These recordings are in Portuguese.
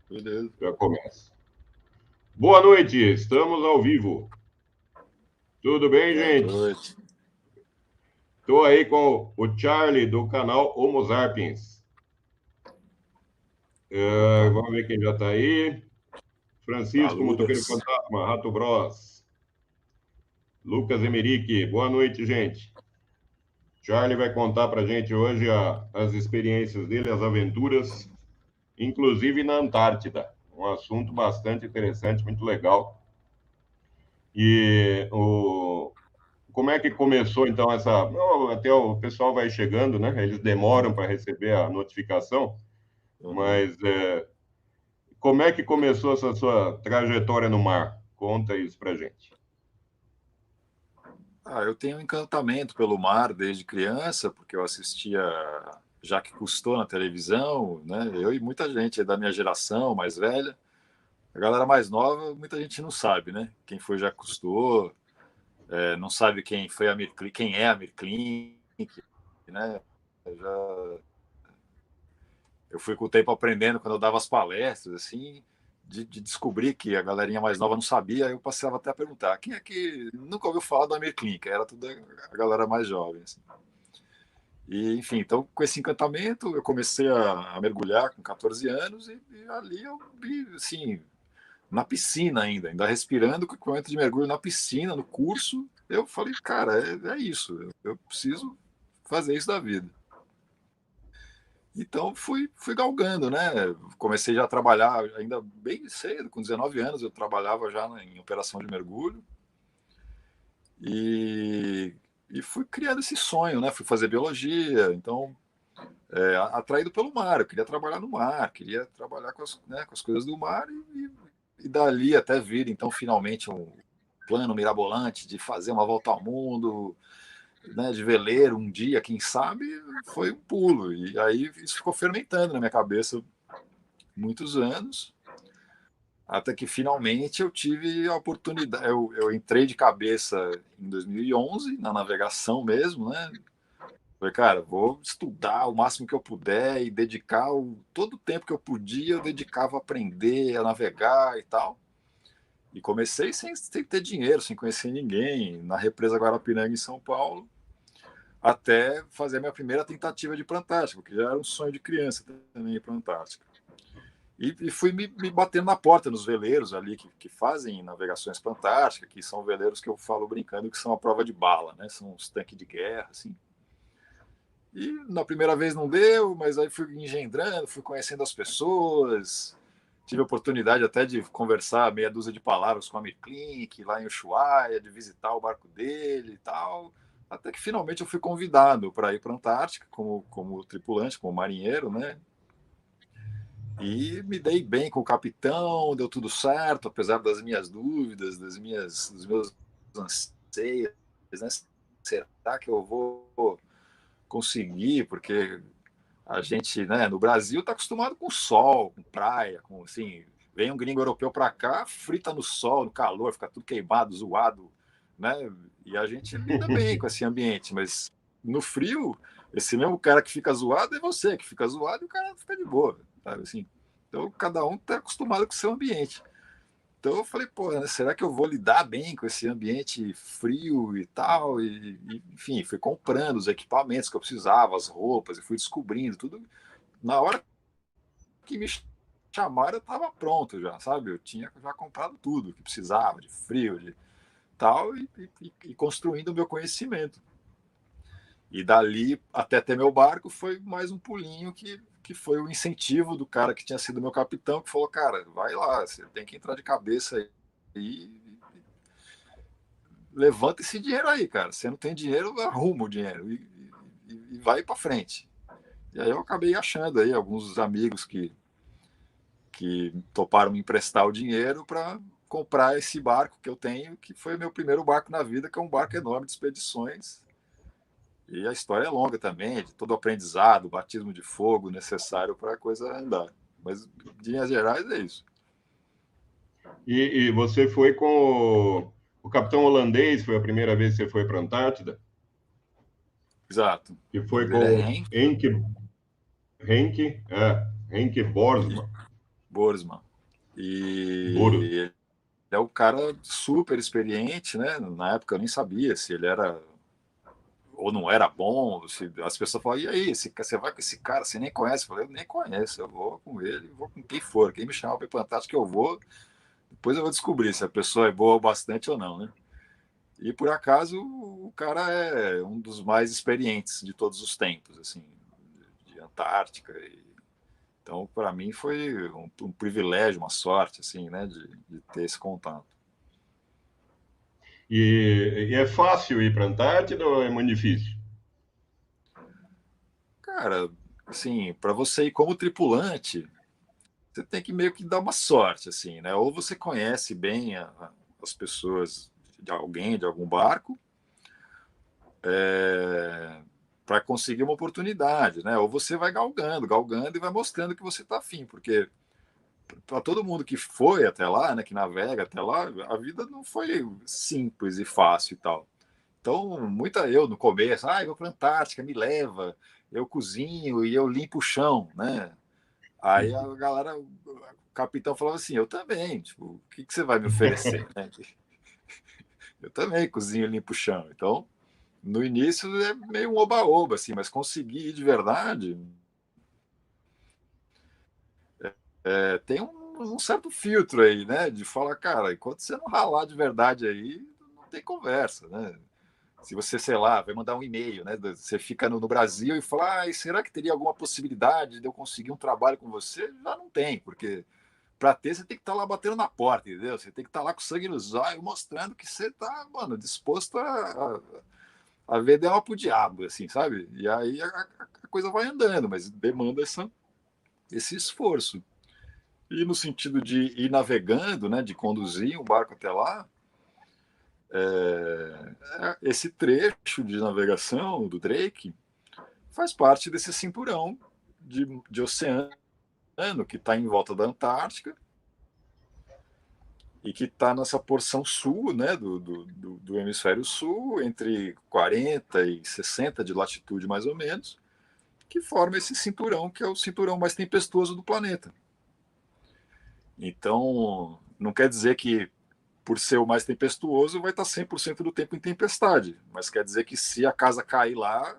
Beleza. Já começa. Boa noite, estamos ao vivo. Tudo bem, Boa gente? noite. Estou aí com o Charlie do canal Homo Sapiens. Opa, Vamos ver quem já está aí. Francisco, Motoqueiro Taludas. Fantasma, Rato Bros. Lucas Emerick, boa noite, gente. Charlie vai contar para a gente hoje as experiências dele, as aventuras, inclusive na Antártida. Um assunto bastante interessante, muito legal. Como é que começou, então, essa. Até o pessoal vai chegando, né? Eles demoram para receber a notificação, Uhum. mas como é que começou essa sua trajetória no mar? Conta isso para gente. Eu tenho um encantamento pelo mar desde criança, porque eu assistia Jacques Cousteau na televisão, né? Eu e muita gente da minha geração, mais velha. A galera mais nova, muita gente não sabe, né? Quem foi Jacques Cousteau, não sabe quem foi quem é a Mirklink, né? Eu fui com o tempo aprendendo quando eu dava as palestras, assim, de descobrir que a galerinha mais nova não sabia, eu passava até a perguntar: quem é que nunca ouviu falar da Amir Klink? Era tudo a galera mais jovem. Assim. E, enfim, então com esse encantamento eu comecei a mergulhar com 14 anos e ali eu vi, assim, na piscina ainda respirando com o equipamento de mergulho na piscina, no curso, eu falei, cara, é isso, eu preciso fazer isso da vida. Então fui galgando, né? Comecei já a trabalhar ainda bem cedo, com 19 anos eu trabalhava já em operação de mergulho e, e fui criando esse sonho, né? Fui fazer biologia, então atraído pelo mar, eu queria trabalhar no mar, queria trabalhar com as coisas do mar e dali até vir então finalmente um plano mirabolante de fazer uma volta ao mundo, né, de veleiro um dia, quem sabe, foi um pulo. E aí isso ficou fermentando na minha cabeça muitos anos, até que finalmente eu tive a oportunidade. Eu entrei de cabeça em 2011 na navegação mesmo, né? Falei, cara, vou estudar o máximo que eu puder e dedicar todo o tempo que eu podia, eu dedicava a aprender, a navegar e tal. E comecei sem ter dinheiro, sem conhecer ninguém, na represa Guarapiranga, em São Paulo, até fazer a minha primeira tentativa de ir para a Antártica, que já era um sonho de criança também ir para a Antártica. E fui me batendo na porta nos veleiros ali que fazem navegações para a Antártica, que são veleiros que eu falo brincando que são a prova de bala, né? São os tanques de guerra, assim. E na primeira vez não deu, mas aí fui engendrando, fui conhecendo as pessoas, tive a oportunidade até de conversar meia dúzia de palavras com a Amir Klink, lá em Ushuaia, de visitar o barco dele e tal. Até que finalmente eu fui convidado para ir para a Antártica como tripulante, como marinheiro, né? E me dei bem com o capitão, deu tudo certo, apesar das minhas dúvidas, dos meus anseios, né? Será que eu vou conseguir? Porque a gente, né, no Brasil está acostumado com sol, com praia, com assim, vem um gringo europeu para cá, frita no sol, no calor, fica tudo queimado, zoado, né? E a gente lida bem com esse ambiente, mas no frio, esse mesmo cara que fica zoado é você que fica zoado e o cara fica de boa, sabe assim? Então cada um está acostumado com o seu ambiente. Então eu falei, pô, né, será que eu vou lidar bem com esse ambiente frio e tal? Enfim, fui comprando os equipamentos que eu precisava, as roupas, e fui descobrindo tudo. Na hora que me chamaram, eu estava pronto já, sabe? Eu tinha já comprado tudo que precisava, de frio, de tal, e construindo o meu conhecimento. E dali até ter meu barco foi mais um pulinho que foi o incentivo do cara que tinha sido meu capitão, que falou, cara, vai lá, você tem que entrar de cabeça aí e levanta esse dinheiro aí, cara. Você não tem dinheiro, arruma o dinheiro e vai para frente. E aí eu acabei achando aí alguns amigos que toparam me emprestar o dinheiro para comprar esse barco que eu tenho, que foi meu primeiro barco na vida, que é um barco enorme de expedições. E a história é longa também, de todo o aprendizado, o batismo de fogo necessário para a coisa andar. Mas, de linhas gerais, é isso. E você foi com o capitão holandês, foi a primeira vez que você foi para a Antártida? Exato. Que O foi nome dele é com Henk. Henk Borsma. Borsman. Boros. E ele é um cara super experiente, né? Na época eu nem sabia se ele era ou não era bom. Se, as pessoas falam, e aí, você vai com esse cara, você nem conhece? Eu falei, eu nem conheço, eu vou com ele, vou com quem for. Quem me chamar para ir para a Antártica, eu vou. Depois eu vou descobrir se a pessoa é boa o bastante ou não, né? E por acaso o cara é um dos mais experientes de todos os tempos, assim, de Antártica. Então, para mim foi um privilégio, uma sorte, assim, né, de ter esse contato. E é fácil ir para a Antártida ou é muito difícil? Cara, assim, para você ir como tripulante, você tem que meio que dar uma sorte, assim, né? Ou você conhece bem as pessoas de alguém, de algum barco, para conseguir uma oportunidade, né? Ou você vai galgando, galgando e vai mostrando que você está afim, porque para todo mundo que foi até lá, né, que navega até lá, a vida não foi simples e fácil e tal. Então, muita eu no começo, eu vou para a Antártica, me leva, eu cozinho e eu limpo o chão, né? Aí a galera, o capitão falava assim, eu também, tipo, o que você vai me oferecer, né? Eu também cozinho e limpo o chão. Então, no início é meio um oba-oba, assim, mas conseguir ir de verdade, tem um certo filtro aí, né? De falar, cara, enquanto você não ralar de verdade aí, não tem conversa, né? Se você, sei lá, vai mandar um e-mail, né? Você fica no Brasil e fala, será que teria alguma possibilidade de eu conseguir um trabalho com você? Já não tem, porque para ter, você tem que estar lá batendo na porta, entendeu? Você tem que estar lá com sangue nos olhos, mostrando que você está, mano, disposto a vender alma pro diabo, assim, sabe? E aí a coisa vai andando, mas demanda esse esforço. E no sentido de ir navegando, né, de conduzir um barco até lá, esse trecho de navegação do Drake faz parte desse cinturão de oceano que está em volta da Antártica e que está nessa porção sul, né, do hemisfério sul, entre 40 e 60 de latitude mais ou menos, que forma esse cinturão que é o cinturão mais tempestuoso do planeta. Então, não quer dizer que por ser o mais tempestuoso vai estar 100% do tempo em tempestade, mas quer dizer que se a casa cair lá,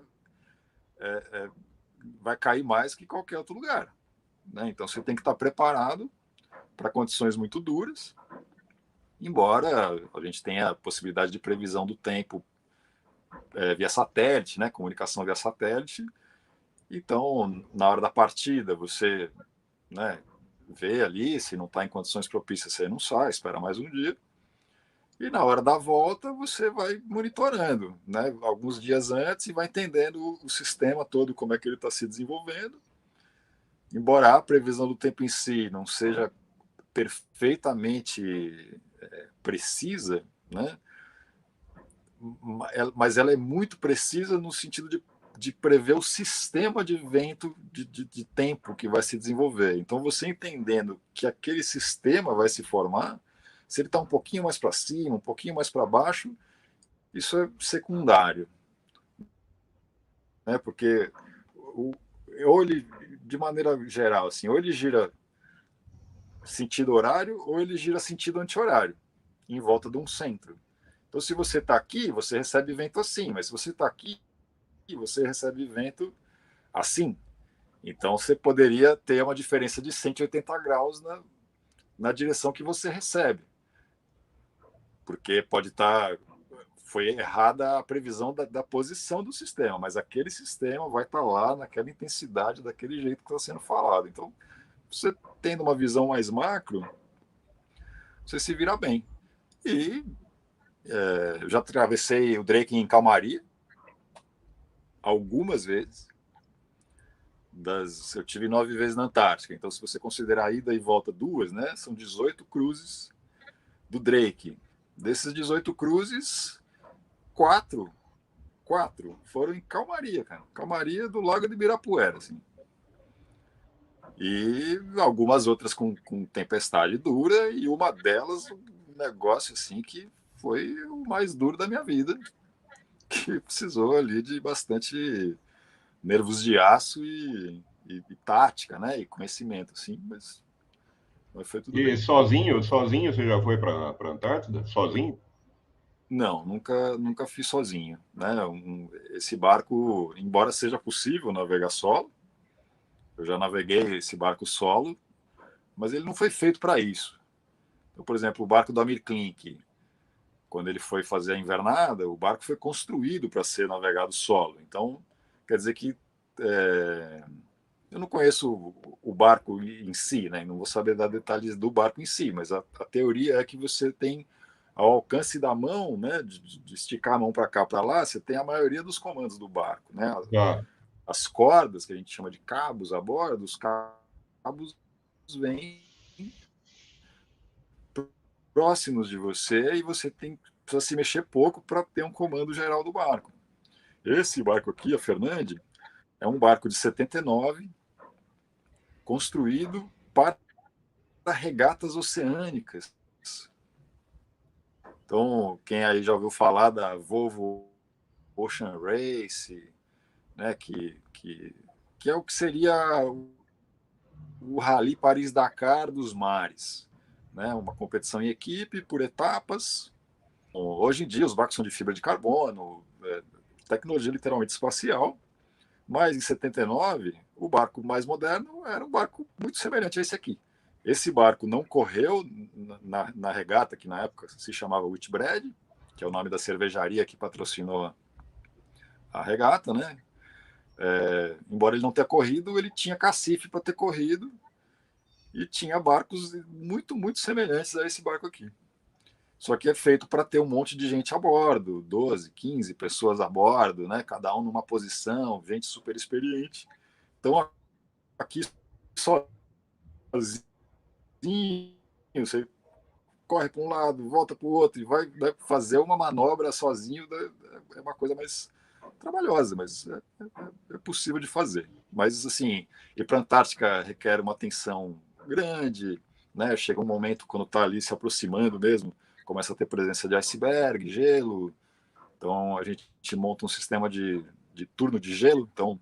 vai cair mais que qualquer outro lugar, né? Então você tem que estar preparado para condições muito duras, embora a gente tenha a possibilidade de previsão do tempo via satélite, né? Comunicação via satélite. Então, na hora da partida, você, né, vê ali, se não está em condições propícias, você não sai, espera mais um dia. E na hora da volta, você vai monitorando, né, alguns dias antes e vai entendendo o sistema todo, como é que ele está se desenvolvendo. Embora a previsão do tempo em si não seja perfeitamente precisa, né, mas ela é muito precisa no sentido de prever o sistema de vento de tempo que vai se desenvolver. Então, você entendendo que aquele sistema vai se formar, se ele está um pouquinho mais para cima, um pouquinho mais para baixo, isso é secundário, né? Porque o, ou ele, de maneira geral, assim, ou ele gira sentido horário ou ele gira sentido anti-horário, em volta de um centro. Então, se você está aqui, você recebe vento assim, mas se você está aqui, você recebe vento assim. Então, você poderia ter uma diferença de 180 graus na direção que você recebe, porque pode estar. Foi errada a previsão da posição do sistema, mas aquele sistema vai estar lá naquela intensidade, daquele jeito que está sendo falado. Então, você tendo uma visão mais macro, você se vira bem. E eu já atravessei o Drake em calmaria algumas vezes. Eu tive 9 vezes na Antártica, então se você considerar a ida e volta duas, né, são 18 cruzes do Drake. Desses 18 cruzes, quatro, quatro foram em calmaria, cara. Calmaria do Lago de Ibirapuera, assim. E algumas outras com tempestade dura, e uma delas um negócio assim que foi o mais duro da minha vida, que precisou ali de bastante nervos de aço e tática, né? E conhecimento, assim, mas Mas foi tudo E bem. sozinho você já foi para a Antártida? Sozinho? Não, nunca fiz sozinho, né? Esse barco, embora seja possível navegar solo, eu já naveguei esse barco solo, mas ele não foi feito para isso. Então, por exemplo, o barco do Amir Klink, quando ele foi fazer a invernada, o barco foi construído para ser navegado solo. Então, quer dizer que é, eu não conheço o barco em si, né? Não vou saber dar detalhes do barco em si, mas a teoria é que você tem ao alcance da mão, né? De esticar a mão para cá, para lá, você tem a maioria dos comandos do barco, né? Ah, As cordas que a gente chama de cabos a bordo, os cabos vêm próximos de você e você precisa se mexer pouco para ter um comando geral do barco. Esse barco aqui, a Fernande, é um barco de 79, construído para regatas oceânicas. Então, quem aí já ouviu falar da Volvo Ocean Race, né, que é o que seria o Rally Paris-Dakar dos mares, né, uma competição em equipe por etapas. Hoje em dia os barcos são de fibra de carbono, tecnologia literalmente espacial, mas em 79 o barco mais moderno era um barco muito semelhante a esse aqui. Esse barco não correu na regata, que na época se chamava Whitbread, que é o nome da cervejaria que patrocinou a regata, né? Embora ele não tenha corrido, ele tinha cacife para ter corrido e tinha barcos muito semelhantes a esse barco aqui. Só que é feito para ter um monte de gente a bordo, 12, 15 pessoas a bordo, né? Cada um numa posição, gente super experiente. Então, aqui sozinho, você corre para um lado, volta para o outro e vai, né, fazer uma manobra sozinho, né, é uma coisa mais trabalhosa, mas é possível de fazer. Mas, assim, ir para a Antártica requer uma atenção grande, né? Chega um momento, quando está ali se aproximando mesmo, começa a ter presença de iceberg, gelo, então a gente monta um sistema de turno de gelo, então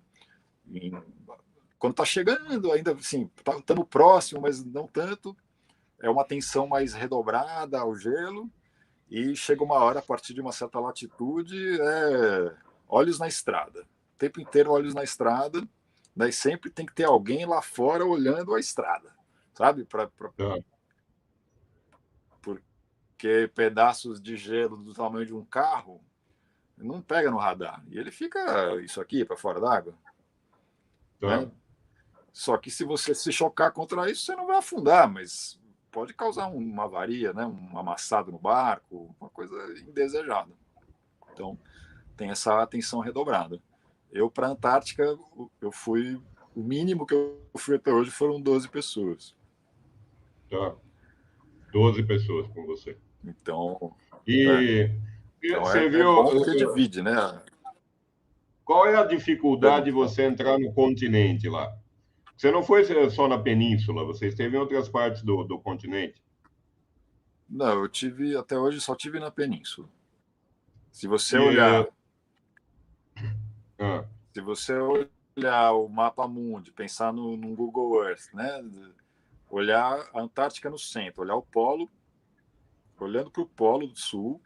em, quando está chegando, ainda assim, estamos próximo, mas não tanto, é uma tensão mais redobrada ao gelo, e chega uma hora, a partir de uma certa latitude, olhos na estrada. O tempo inteiro olhos na estrada, daí sempre tem que ter alguém lá fora olhando a estrada, sabe? ah. Porque pedaços de gelo do tamanho de um carro não pega no radar. E ele fica isso aqui para fora d'água, Tá. né? Só que se você se chocar contra isso, você não vai afundar, mas pode causar uma avaria, né? Um amassado no barco, uma coisa indesejada. Então, tem essa atenção redobrada. Eu, para a Antártica, eu fui. O mínimo que eu fui até hoje foram 12 pessoas. Tá. 12 pessoas com você. Então, é, E então você é viu bom porque divide, né? qual é a dificuldade de Pergunta, fala. você entrar no continente lá? Você não foi só na península, você esteve em outras partes do continente. Não, eu tive, até hoje, só tive na Península. Se você E, olhar, ah, se você olhar o mapa mundi, pensar no Google Earth, né? Olhar a Antártica no centro, olhar o polo, olhando para o polo do sul,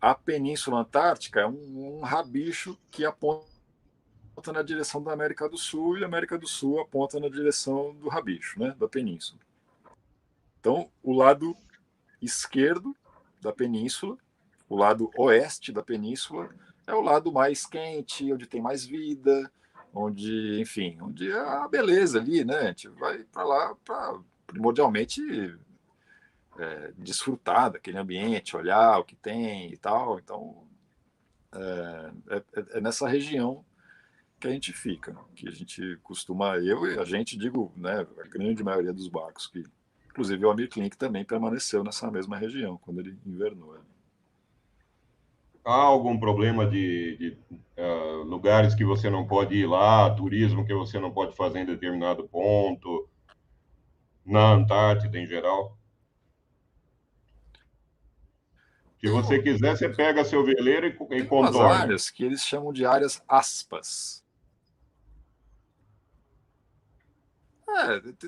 a Península Antártica é um rabicho que aponta na direção da América do Sul e a América do Sul aponta na direção do rabicho, né? Da península. Então, o lado esquerdo da península, o lado oeste da península, é o lado mais quente, onde tem mais vida, onde, enfim, onde é a beleza ali, né? A gente vai para lá para primordialmente desfrutar daquele ambiente, olhar o que tem e tal. Então, é nessa região que a gente fica, que a gente costuma, eu e a gente, digo, né, a grande maioria dos barcos, que inclusive o Amir Klink também permaneceu nessa mesma região quando ele invernou. há algum problema lugares que você não pode ir lá, turismo que você não pode fazer em determinado ponto, na Antártida em geral? Se Tem, você quiser, você pega seu veleiro e tem umas contorna. áreas que eles chamam de áreas aspas.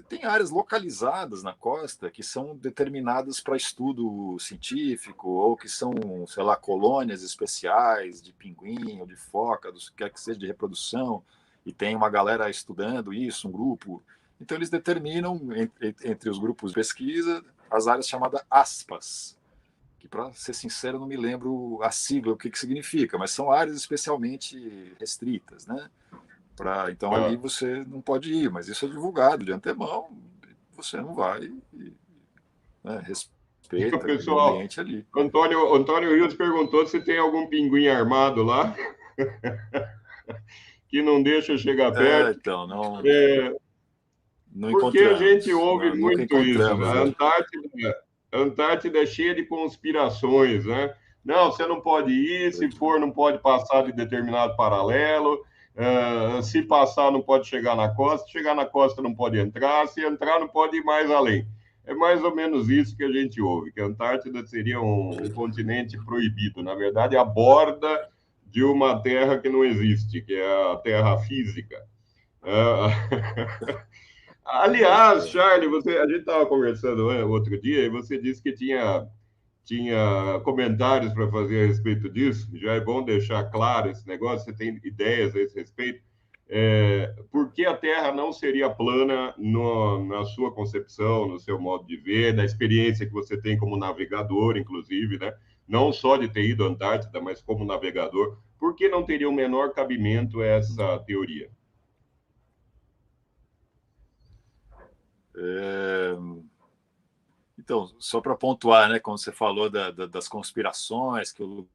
Tem áreas localizadas na costa que são determinadas para estudo científico ou que são, sei lá, colônias especiais de pinguim ou de foca, do que quer que seja, de reprodução, e tem uma galera estudando isso, um grupo. Então, eles determinam, entre os grupos de pesquisa, as áreas chamadas ASPAS, que, para ser sincero, não me lembro a sigla, o que significa, mas são áreas especialmente restritas, né? Então ali Ah, você não pode ir, mas isso é divulgado de antemão, você não vai, né, respeita o pessoal, ambiente ali. Antônio Rios perguntou se tem algum pinguim armado lá que não deixa chegar perto. Então, É, não porque a gente encontramos, ouve não, nunca muito isso. encontramos. A Antártida é cheia de conspirações, né? Não, você não pode ir, se for, não pode passar de determinado paralelo. Se passar, não pode chegar na costa. Chegar na costa, não pode entrar. Se entrar, não pode ir mais além. É mais ou menos isso que a gente ouve, que a Antártida seria um continente proibido. Na verdade, a borda de uma terra que não existe, que é a terra física. Aliás, Charlie, a gente estava conversando outro dia e você disse que tinha comentários para fazer a respeito disso. Já é bom deixar claro esse negócio. Você tem ideias a esse respeito? Por que a Terra não seria plana na sua concepção, no seu modo de ver, da experiência que você tem como navegador, inclusive, né? Não só de ter ido à Antártida, mas como navegador. Por que não teria o menor cabimento essa teoria? É, então, só para pontuar, né, como você falou das conspirações, que o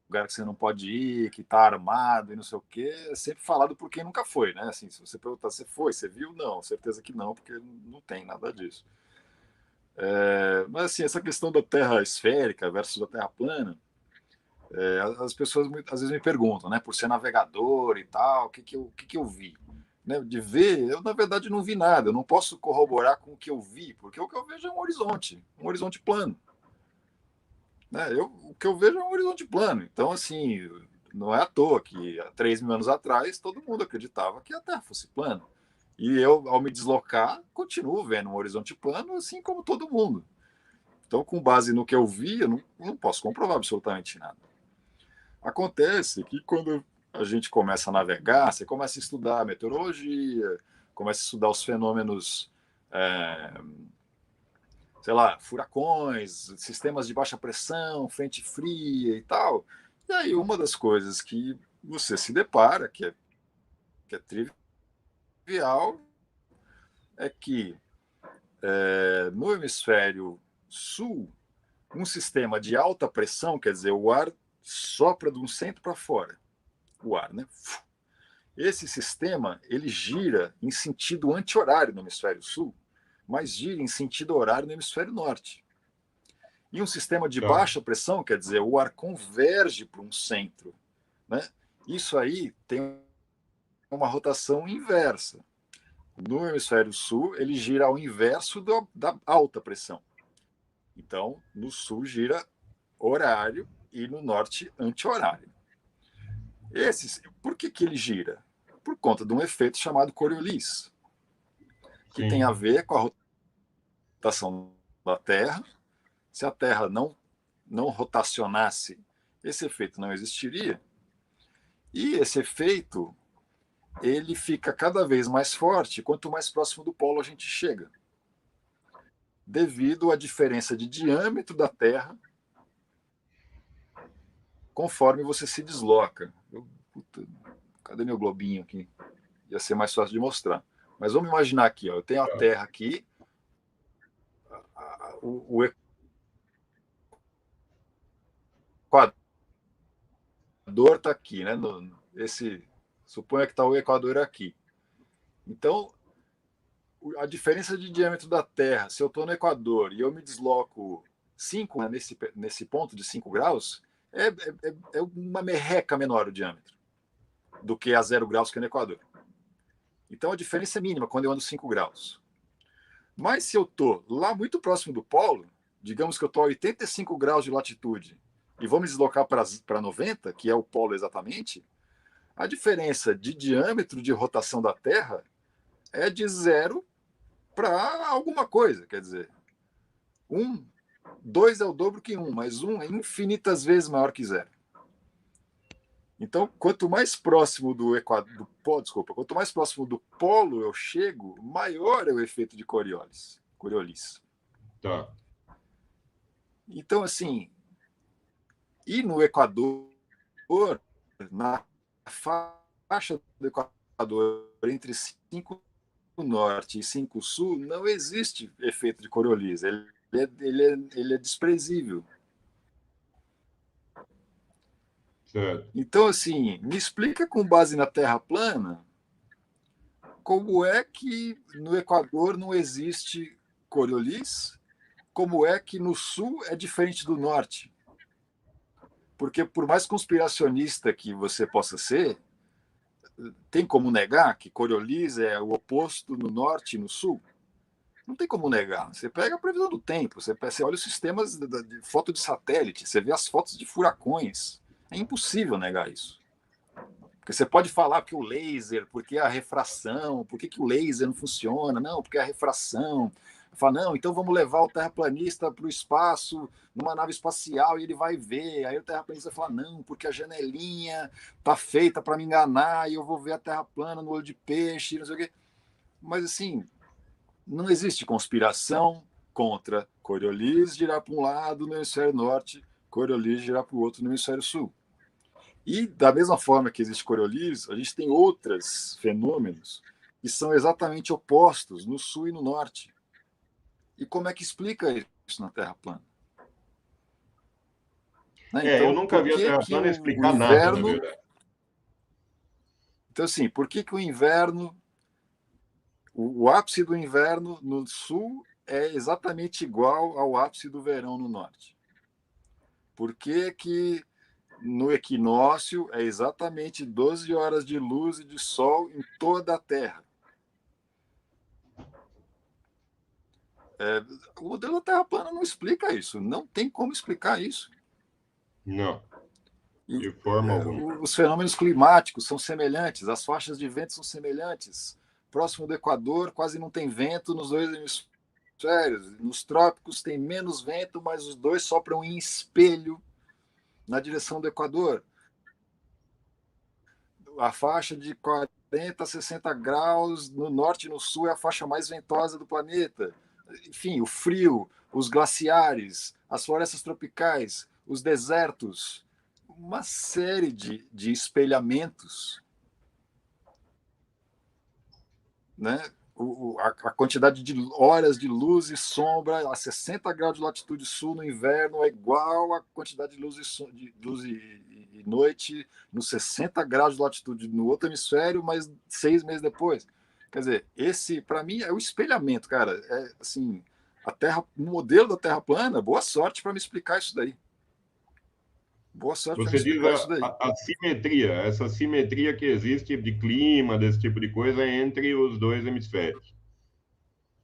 lugar que você não pode ir, que está armado e não sei o quê, é sempre falado por quem nunca foi, né? Assim, se você perguntar, você foi, você viu? Não, certeza que não, porque não tem nada disso. Mas assim, essa questão da Terra esférica versus a Terra plana, as pessoas às vezes me perguntam, né, por ser navegador e tal, o que eu vi? Né, de ver, eu na verdade não vi nada, eu não posso corroborar com o que eu vi, porque o que eu vejo é um horizonte plano. Né? O que eu vejo é um horizonte plano. Então, assim, não é à toa que há 3.000 anos atrás todo mundo acreditava que a Terra fosse plana. E eu, ao me deslocar, continuo vendo um horizonte plano, assim como todo mundo. Então, com base no que eu vi, eu não posso comprovar absolutamente nada. Acontece que quando a gente começa a navegar, você começa a estudar meteorologia, começa a estudar os fenômenos, é, sei lá, furacões, sistemas de baixa pressão, frente fria e tal. E aí uma das coisas que você se depara, que é trivial, é que no hemisfério sul, um sistema de alta pressão, quer dizer, o ar sopra de um centro para fora, o ar, né? Esse sistema, ele gira em sentido anti-horário no hemisfério sul, mas gira em sentido horário no hemisfério norte. E um sistema de Tá? baixa pressão, quer dizer, o ar converge para um centro. Né? Isso aí tem uma rotação inversa. No hemisfério sul, ele gira ao inverso da alta pressão. Então, no sul gira horário e no norte anti-horário. Por que ele gira? Por conta de um efeito chamado Coriolis, que tem Sim. a ver com a rotação da Terra. Se a Terra não rotacionasse, esse efeito não existiria. E esse efeito, ele fica cada vez mais forte quanto mais próximo do polo a gente chega, devido à diferença de diâmetro da Terra conforme você se desloca. Cadê meu globinho aqui? Ia ser mais fácil de mostrar. Mas vamos imaginar aqui, ó, eu tenho a Terra aqui, o Equador está aqui, né? Suponha que está o Equador aqui. Então, a diferença de diâmetro da Terra, se eu estou no Equador e eu me desloco 5, né, nesse ponto de 5 graus, é uma merreca menor o diâmetro do que a 0 graus que é no Equador. Então a diferença é mínima quando eu ando 5 graus. Mas se eu estou lá muito próximo do polo, digamos que eu estou a 85 graus de latitude e vou me deslocar para 90, que é o polo exatamente, a diferença de diâmetro de rotação da Terra é de 0 para alguma coisa, quer dizer. 2 é o dobro que 1, mas 1 é infinitas vezes maior que 0. Então, quanto mais próximo do quanto mais próximo do polo eu chego, maior é o efeito de Coriolis. Tá. Então, assim, e no Equador, na faixa do Equador, entre 5 norte e 5 sul, não existe efeito de Coriolis. Ele é desprezível. Certo. Então, assim, me explica com base na Terra plana como é que no Equador não existe Coriolis, como é que no sul é diferente do norte. Porque por mais conspiracionista que você possa ser, tem como negar que Coriolis é o oposto no norte e no sul? Não tem como negar. Você pega a previsão do tempo, você olha os sistemas de foto de satélite, você vê as fotos de furacões. É impossível negar isso. Porque você pode falar que o laser, porque a refração, por que o laser não funciona? Não, porque a refração. Fala, não, então vamos levar o terraplanista para o espaço, numa nave espacial, e ele vai ver. Aí o terraplanista fala, não, porque a janelinha tá feita para me enganar, e eu vou ver a Terra plana no olho de peixe, não sei o quê. Mas, assim, não existe conspiração contra Coriolis girar para um lado no hemisfério norte, Coriolis girar para o outro no hemisfério sul. E da mesma forma que existe Coriolis, a gente tem outros fenômenos que são exatamente opostos no sul e no norte. E como é que explica isso na Terra plana? Né? Eu Então, nunca por vi a que, Terra que plana o explicar nada, na inverno. verdade. Então, assim, por que, que o inverno. O ápice do inverno no sul é exatamente igual ao ápice do verão no norte? Por que, que no equinócio é exatamente 12 horas de luz e de sol em toda a Terra? O modelo da Terra plana não explica isso. Não tem como explicar isso. Não, E, de forma alguma. os fenômenos climáticos são semelhantes, as faixas de vento são semelhantes. Próximo do Equador, quase não tem vento nos dois hemisférios. Nos trópicos tem menos vento, mas os dois sopram em espelho na direção do Equador. A faixa de 40 a 60 graus no norte e no sul é a faixa mais ventosa do planeta. Enfim, o frio, os glaciares, as florestas tropicais, os desertos, uma série de espelhamentos, né? A quantidade de horas de luz e sombra a 60 graus de latitude sul no inverno é igual à quantidade de luz e noite nos 60 graus de latitude no outro hemisfério, mas 6 meses depois. Quer dizer, esse, para mim, é o espelhamento, cara. É assim, a Terra, o modelo da Terra plana, boa sorte para me explicar isso daí. Boa sorte para me Você diz explicar isso daí. a simetria, essa simetria que existe de clima, desse tipo de coisa, entre os dois hemisférios.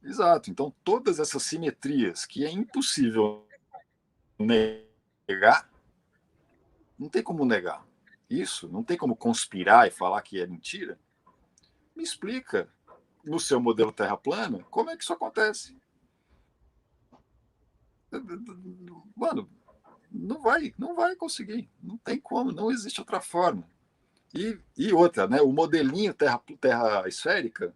Exato. Então, todas essas simetrias que é impossível negar, não tem como negar. Isso, não tem como conspirar e falar que é mentira. Me explica, no seu modelo Terra plana, como é que isso acontece. Mano, não vai conseguir. Não tem como, não existe outra forma. E outra, né? O modelinho terra esférica,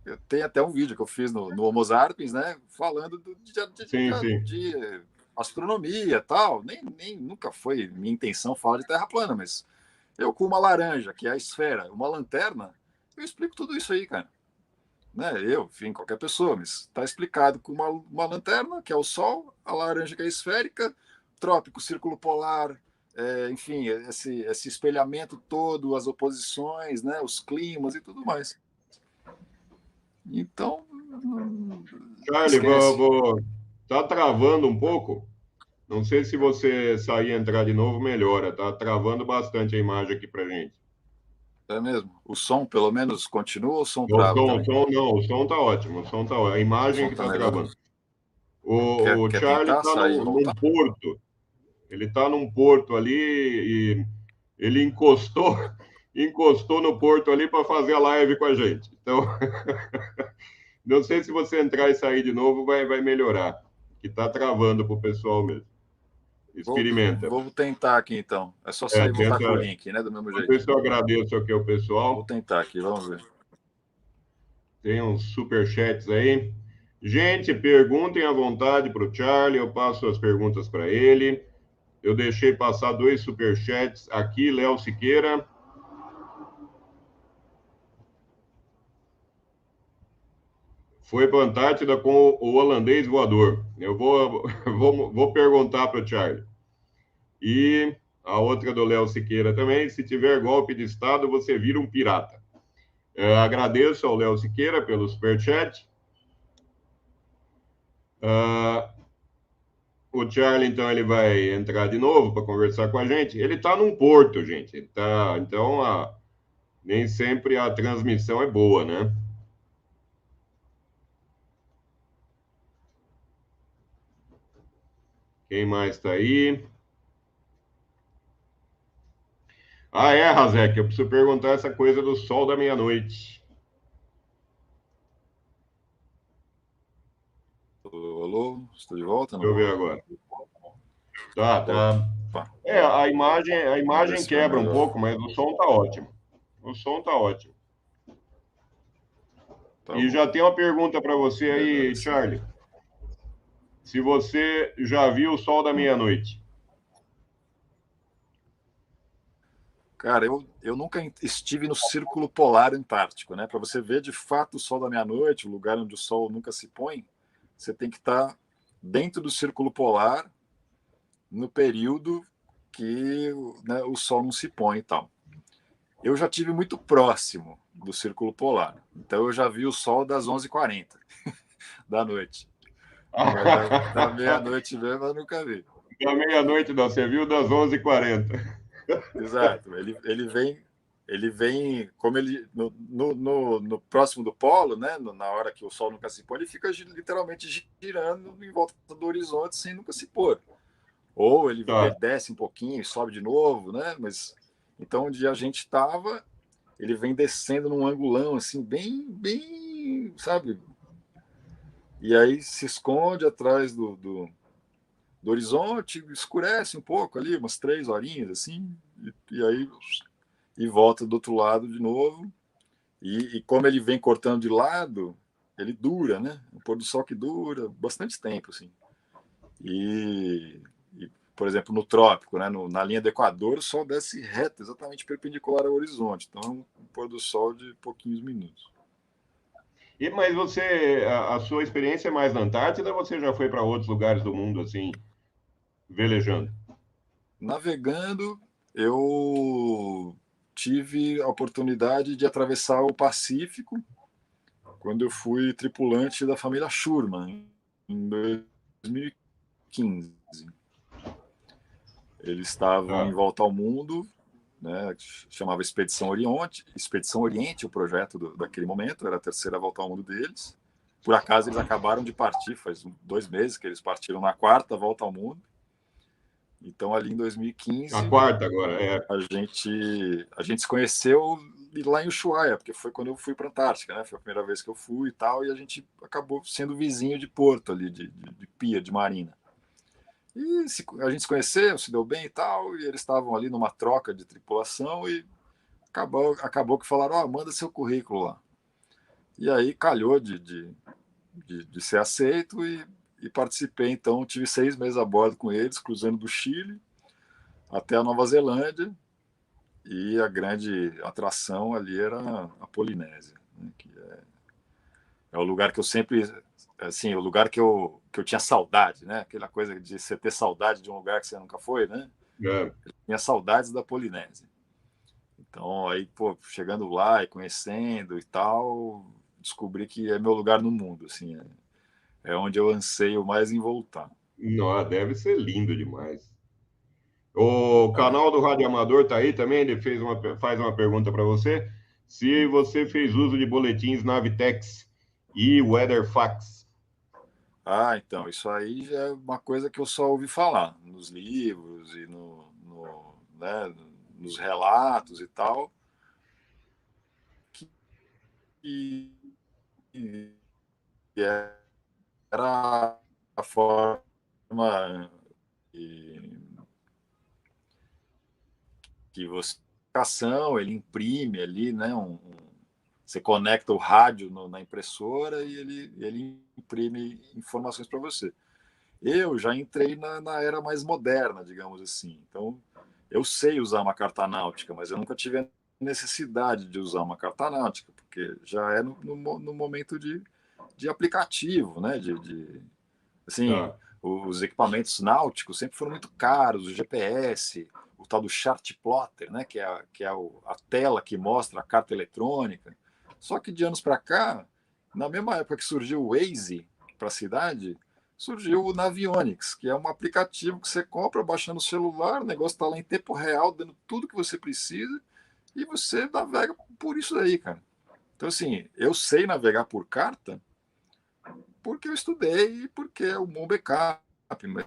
eu tenho até um vídeo que eu fiz no Homo sapiens, né? Falando Sim, sim. de astronomia tal. Nunca foi minha intenção falar de Terra plana, mas eu com uma laranja, que é a esfera, uma lanterna, eu explico tudo isso aí, cara. Né? Enfim, qualquer pessoa, mas está explicado com uma lanterna, que é o Sol, a laranja que é esférica, trópico, círculo polar, enfim, esse espelhamento todo, as oposições, né? Os climas e tudo mais. Então, Charlie, esquece. tá travando um pouco. Não sei se você sair e entrar de novo, melhora. Tá travando bastante a imagem aqui pra gente. É mesmo? O som, pelo menos, continua ou o som O trava som, o também? som não, o som tá ótimo, o som tá ótimo. A O imagem som que tá tá melhor? travando. O Quer Charlie tentar tá sair e num voltar? porto. Ele tá num porto ali e ele encostou no porto ali para fazer a live com a gente. Então, Não sei se você entrar e sair de novo vai melhorar, que está travando para o pessoal mesmo. Experimenta. Vou tentar aqui então. É só sair e voltar com o Tenta. link, né? Do mesmo Enquanto jeito. isso, eu agradeço aqui ao Vou pessoal. tentar aqui, vamos ver. Tem uns superchats aí. Gente, perguntem à vontade para o Charlie, eu passo as perguntas para ele. Eu deixei passar 2 superchats aqui, Léo Siqueira. Foi para a Antártida com o holandês voador. Eu vou perguntar para o Charlie. E a outra do Léo Siqueira também. Se tiver golpe de Estado, você vira um pirata. Agradeço ao Léo Siqueira pelo superchat. O Charlie, então, ele vai entrar de novo para conversar com a gente. Ele está num porto, gente. Então, nem sempre a transmissão é boa, né? Quem mais está aí? Razek, eu preciso perguntar essa coisa do sol da meia-noite. Alô, alô, estou de volta, Deixa eu não? ver agora. Tá. Opa, A vamos ver imagem se vai quebra um melhor. pouco, mas o som tá ótimo. O som tá ótimo. Tá E bom, já tem uma pergunta para você melhor aí, assim. Charlie. Se você já viu o sol da meia-noite. Cara, eu nunca estive no Círculo Polar Antártico, né? Para você ver de fato o sol da meia-noite, o lugar onde o sol nunca se põe, você tem que estar dentro do Círculo Polar no período que, né, o sol não se põe e tal. Eu já tive muito próximo do Círculo Polar, então eu já vi o sol das 11h40 da noite, mas da meia-noite mesmo eu nunca vi. Da meia-noite, não, você viu das 11h40. Exato. Ele vem, como ele no próximo do polo, né? Na hora que o Sol nunca se põe, ele fica literalmente girando em volta do horizonte sem nunca se pôr. Ou ele Tá. desce um pouquinho e sobe de novo, né? Mas então onde a gente estava, ele vem descendo num angulão assim, bem, sabe? E aí se esconde atrás do horizonte, escurece um pouco ali, umas 3 horinhas assim, e aí e volta do outro lado de novo. E como ele vem cortando de lado, ele dura, né? O pôr do sol que dura bastante tempo, assim. E por exemplo, no trópico, né? Na linha do Equador, o sol desce reto, exatamente perpendicular ao horizonte. Então, um pôr do sol de pouquinhos minutos. Mas a sua experiência é mais na Antártida ou você já foi para outros lugares do mundo, assim, velejando? Navegando, eu tive a oportunidade de atravessar o Pacífico quando eu fui tripulante da família Schurman, em 2015. Eles estavam em Tá. volta ao mundo, né, chamava Expedição Oriente, o projeto daquele momento, era a terceira volta ao mundo deles. Por acaso eles acabaram de partir, faz 2 meses que eles partiram na quarta volta ao mundo. Então ali em A 2015 quarta agora, a gente se conheceu lá em Ushuaia, porque foi quando eu fui para a Antártica, né? Foi a primeira vez que eu fui e tal, e a gente acabou sendo vizinho de porto ali, de pia, de marina. E a gente se conheceu, se deu bem e tal, e eles estavam ali numa troca de tripulação e acabou que falaram, manda seu currículo lá. E aí calhou de ser aceito e participei, então tive 6 meses a bordo com eles, cruzando do Chile até a Nova Zelândia, e a grande atração ali era a Polinésia, né, que é o lugar que eu sempre, assim, o lugar que eu tinha saudade, né? Aquela coisa de você ter saudade de um lugar que você nunca foi, né? é. Tinha saudades da Polinésia. Então, aí, pô, chegando lá e conhecendo e tal, descobri que é meu lugar no mundo, assim, é onde eu anseio mais em voltar. Não, deve ser lindo demais. O É. canal do Rádio Amador tá aí também, ele faz uma pergunta para você. Se você fez uso de boletins Navitex e WeatherFax. Então, isso aí já é uma coisa que eu só ouvi falar nos livros e né, nos relatos e tal, que era a forma que você ele imprime ali, né? Você conecta o rádio na impressora e ele imprime informações para você. Eu já entrei na era mais moderna, digamos assim. Então, eu sei usar uma carta náutica, mas eu nunca tive a necessidade de usar uma carta náutica, porque já é no momento de aplicativo, né? Assim, Tá. os equipamentos náuticos sempre foram muito caros, o GPS, o tal do chart plotter, né? Que é a tela que mostra a carta eletrônica. Só que de anos para cá, na mesma época que surgiu o Waze para a cidade, surgiu o Navionics, que é um aplicativo que você compra baixando o celular, o negócio está lá em tempo real, dando tudo que você precisa, e você navega por isso daí, cara. Então, assim, eu sei navegar por carta porque eu estudei e porque é um bom backup, mas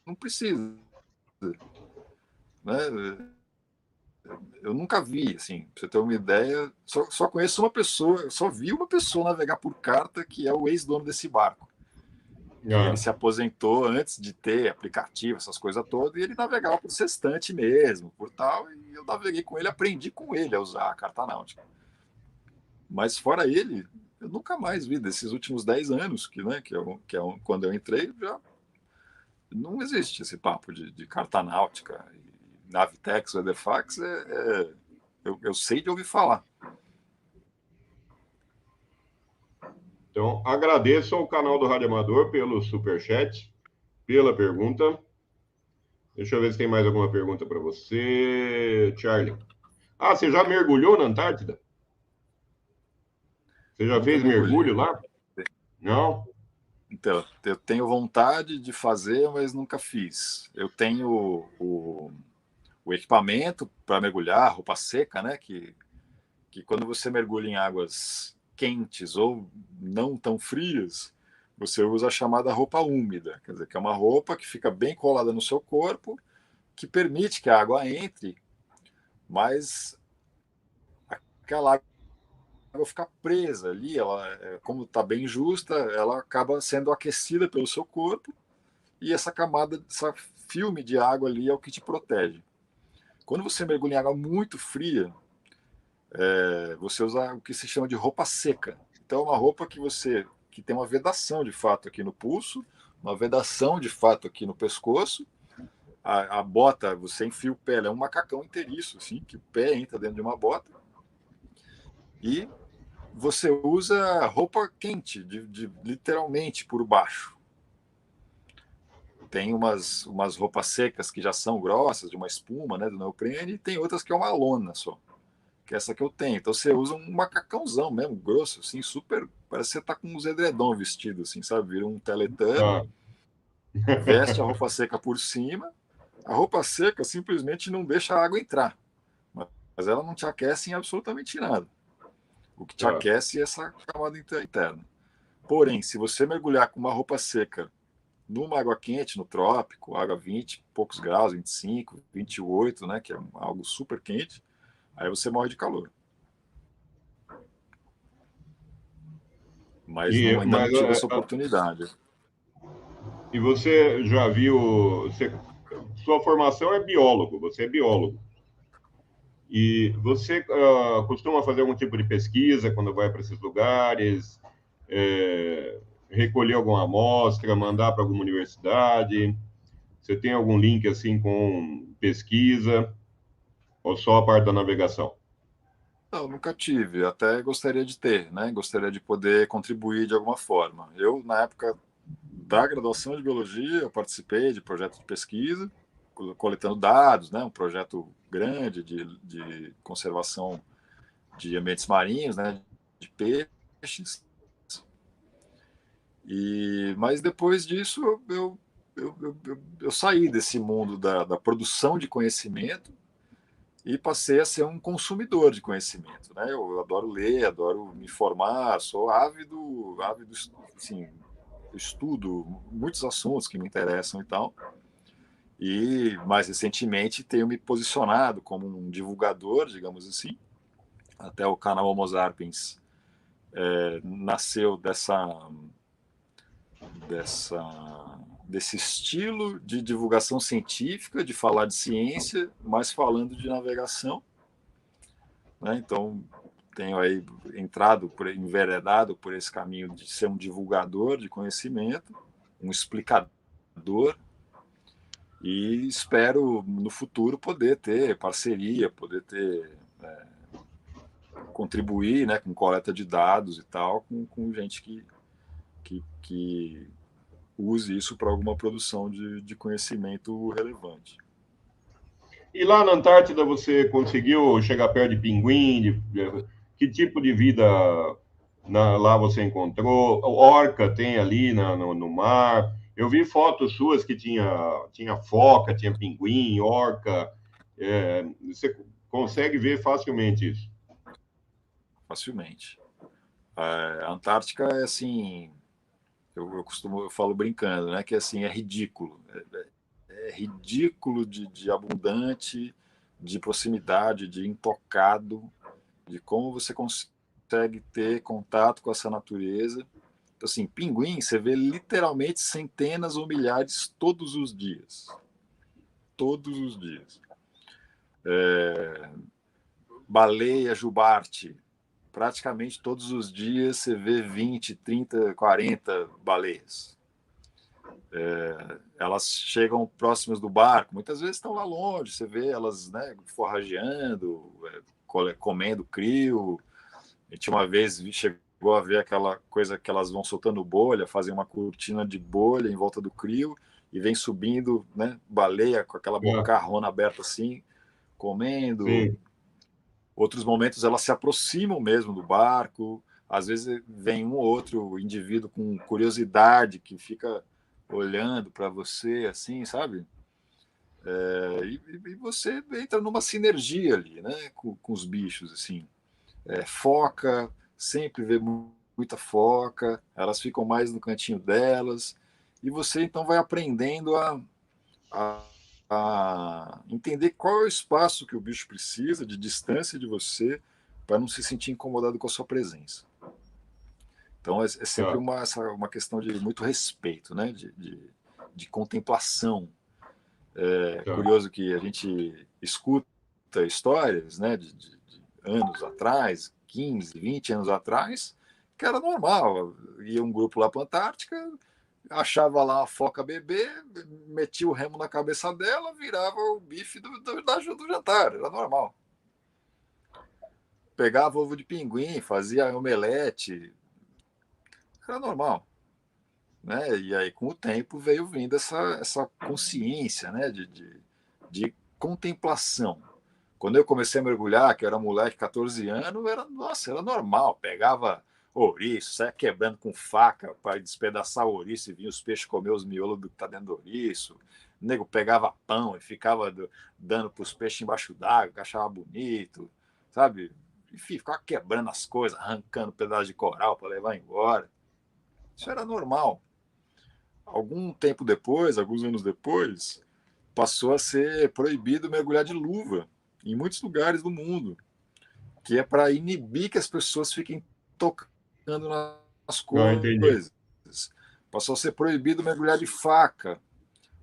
não precisa, né? Eu nunca vi, assim, pra você ter uma ideia, só conheço uma pessoa, só vi uma pessoa navegar por carta, que é o ex-dono desse barco, que ele Ah, se aposentou antes de ter aplicativo, essas coisas todas, e ele navegava por sextante mesmo, por tal, e eu naveguei com ele, aprendi com ele a usar a carta náutica. Mas fora ele, eu nunca mais vi desses últimos 10 anos, quando eu entrei, já não existe esse papo de carta náutica. E Navtex, Weatherfax, eu sei de ouvir falar. então, agradeço ao canal do Rádio Amador pelo superchat, pela pergunta. Deixa eu ver se tem mais alguma pergunta para você, Charlie. Ah, você já mergulhou na Antártida? Você já Nunca fez mergulho mergulhei. lá? Não? Então, eu tenho vontade de fazer, mas nunca fiz. Eu tenho o equipamento para mergulhar, roupa seca, né? Que quando você mergulha em águas quentes ou não tão frias, você usa a chamada roupa úmida, quer dizer, que é uma roupa que fica bem colada no seu corpo, que permite que a água entre, mas aquela água fica presa ali, ela, como está bem justa, ela acaba sendo aquecida pelo seu corpo e essa camada, essa filme de água ali é o que te protege. Quando você mergulha em água muito fria, você usa o que se chama de roupa seca. Então, é uma roupa que tem uma vedação de fato aqui no pulso, uma vedação de fato aqui no pescoço. A bota, você enfia o pé, ela é um macacão inteiriço, assim, que o pé entra dentro de uma bota. E você usa roupa quente, literalmente por baixo. Tem umas roupas secas que já são grossas, de uma espuma, né, do neoprene, e tem outras que é uma lona só, que é essa que eu tenho. Então você usa um macacãozão mesmo, grosso, assim, super. Parece que você tá com uns edredom vestido, assim, sabe? Vira um teletano, Ah. veste a roupa seca por cima. A roupa seca simplesmente não deixa a água entrar, mas ela não te aquece em absolutamente nada. O que te Tá. aquece é essa camada interna. Porém, se você mergulhar com uma roupa seca numa água quente, no trópico, água 20 e poucos graus, 25, 28, né, que é algo super quente, aí você morre de calor. Mas ainda não Mas, tive essa oportunidade. e você já viu. Sua formação é biólogo, você é biólogo. E você costuma fazer algum tipo de pesquisa quando vai para esses lugares? É, recolher alguma amostra, mandar para alguma universidade? Você tem algum link assim com pesquisa ou só a parte da navegação? Não, nunca tive, até gostaria de ter, né? Gostaria de poder contribuir de alguma forma. Eu, na época da graduação de biologia, eu participei de projetos de pesquisa, coletando dados, né? Um projeto grande de conservação de ambientes marinhos, né? De peixes. Mas depois disso, eu saí desse mundo da produção de conhecimento e passei a ser um consumidor de conhecimento, né? Eu adoro ler, adoro me informar, sou ávido, assim, estudo muitos assuntos que me interessam e tal. E mais recentemente tenho me posicionado como um divulgador, digamos assim, até o canal Homo Sapiens. nasceu desse estilo de divulgação científica, de falar de ciência, mas falando de navegação, né? Então, tenho aí enveredado por esse caminho de ser um divulgador de conhecimento, um explicador, e espero no futuro poder ter parceria, poder ter contribuir, né, com coleta de dados e tal, com gente que use isso para alguma produção de conhecimento relevante. E lá na Antártida você conseguiu chegar perto de pinguim? Que tipo de vida lá você encontrou? Orca tem ali no mar? Eu vi fotos suas que tinha foca, tinha pinguim, orca. Você consegue ver facilmente isso? Facilmente. A Antártica é assim, eu falo brincando, né, que assim é ridículo. É ridículo de abundante, de proximidade, de intocado, de como você consegue ter contato com essa natureza. Então, assim, pinguim, você vê literalmente centenas ou milhares todos os dias. Todos os dias. Baleia jubarte, praticamente todos os dias você vê 20, 30, 40 baleias. Elas chegam próximas do barco, muitas vezes estão lá longe, você vê elas, né, forrageando, comendo crio. A gente uma vez chegou a ver aquela coisa que elas vão soltando bolha, fazem uma cortina de bolha em volta do crio e vem subindo, né, baleia com aquela bocarrona aberta assim, comendo. Sim. Outros momentos elas se aproximam mesmo do barco, às vezes vem um ou outro indivíduo com curiosidade que fica olhando para você, assim, sabe? E você entra numa sinergia ali, né, com os bichos, assim. Foca, sempre vê muita foca, elas ficam mais no cantinho delas, e você então vai aprendendo a, a entender qual é o espaço que o bicho precisa, de distância de você, para não se sentir incomodado com a sua presença. Então é sempre uma questão de muito respeito, né? De contemplação. Curioso que a gente escuta histórias, né, de anos atrás, 15, 20 anos atrás, que era normal. Ia um grupo lá para a Antártica, achava lá a foca bebê, metia o remo na cabeça dela, virava o bife do jantar, era normal. Pegava ovo de pinguim, fazia omelete, era normal. Né? E aí, com o tempo, veio vindo essa consciência, né? De contemplação. Quando eu comecei a mergulhar, que eu era moleque, 14 anos, era normal. Pegava ouriço, saia quebrando com faca para despedaçar o ouriço e vinha os peixes comer os miolos do que está dentro do ouriço. O nego pegava pão e ficava dando para os peixes embaixo d'água, que achava bonito, sabe? Enfim, ficava quebrando as coisas, arrancando pedaços de coral para levar embora. Isso era normal. Algum tempo depois, alguns anos depois, passou a ser proibido mergulhar de luva em muitos lugares do mundo, que é para inibir que as pessoas fiquem tocando nas Entendi. coisas. Passou a ser proibido mergulhar de faca,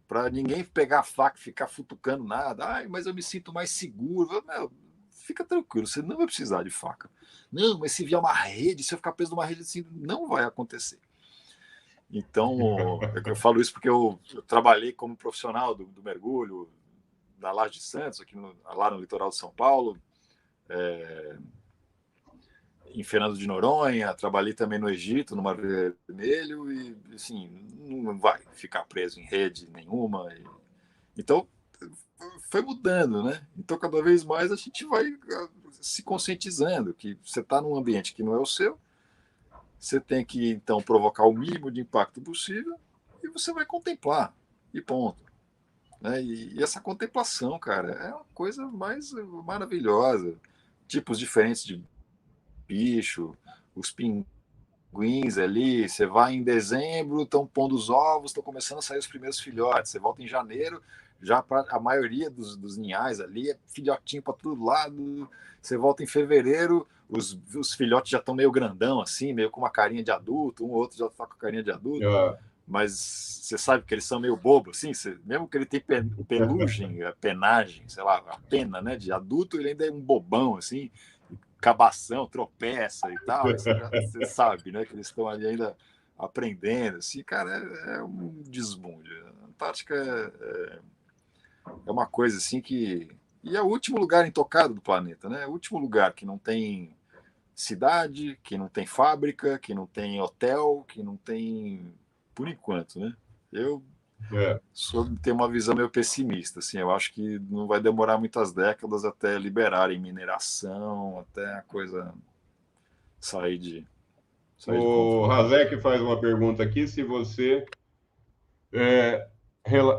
para ninguém pegar a faca e ficar futucando nada. Ai, mas eu me sinto mais seguro. Meu, fica tranquilo, você não vai precisar de faca. Não, mas se vier uma rede, se eu ficar preso numa rede assim, não vai acontecer. Então, eu falo isso porque eu trabalhei como profissional do mergulho na Laje de Santos, lá no litoral de São Paulo, em Fernando de Noronha, trabalhei também no Egito, no Mar Vermelho, e assim, não vai ficar preso em rede nenhuma. Então, foi mudando, né? Então, cada vez mais a gente vai se conscientizando que você está num ambiente que não é o seu, você tem que, então, provocar o mínimo de impacto possível e você vai contemplar, e ponto. Né? E essa contemplação, cara, é uma coisa mais maravilhosa. Tipos diferentes de bicho, os pinguins ali, você vai em dezembro, estão pondo os ovos, estão começando a sair os primeiros filhotes. Você volta em janeiro, Já a maioria dos ninhais ali é filhotinho para todo lado. Você volta em fevereiro, os filhotes já estão meio grandão, assim, meio com uma carinha de adulto, um ou outro já está com a carinha de adulto, mas você sabe que eles são meio bobos, assim, mesmo que ele tem pelugem, penagem, sei lá, a pena, né, de adulto, ele ainda é um bobão, assim, cabação, tropeça e tal, e você sabe, né, que eles estão ali ainda aprendendo, assim, cara, é um desmundo. A Antártica é uma coisa assim que... E é o último lugar intocado do planeta, né? É o último lugar que não tem cidade, que não tem fábrica, que não tem hotel, que não tem... Por enquanto, né? Eu tenho uma visão meio pessimista, assim. Eu acho que não vai demorar muitas décadas até liberarem mineração, até a coisa sair de O controle. Razek faz uma pergunta aqui, se você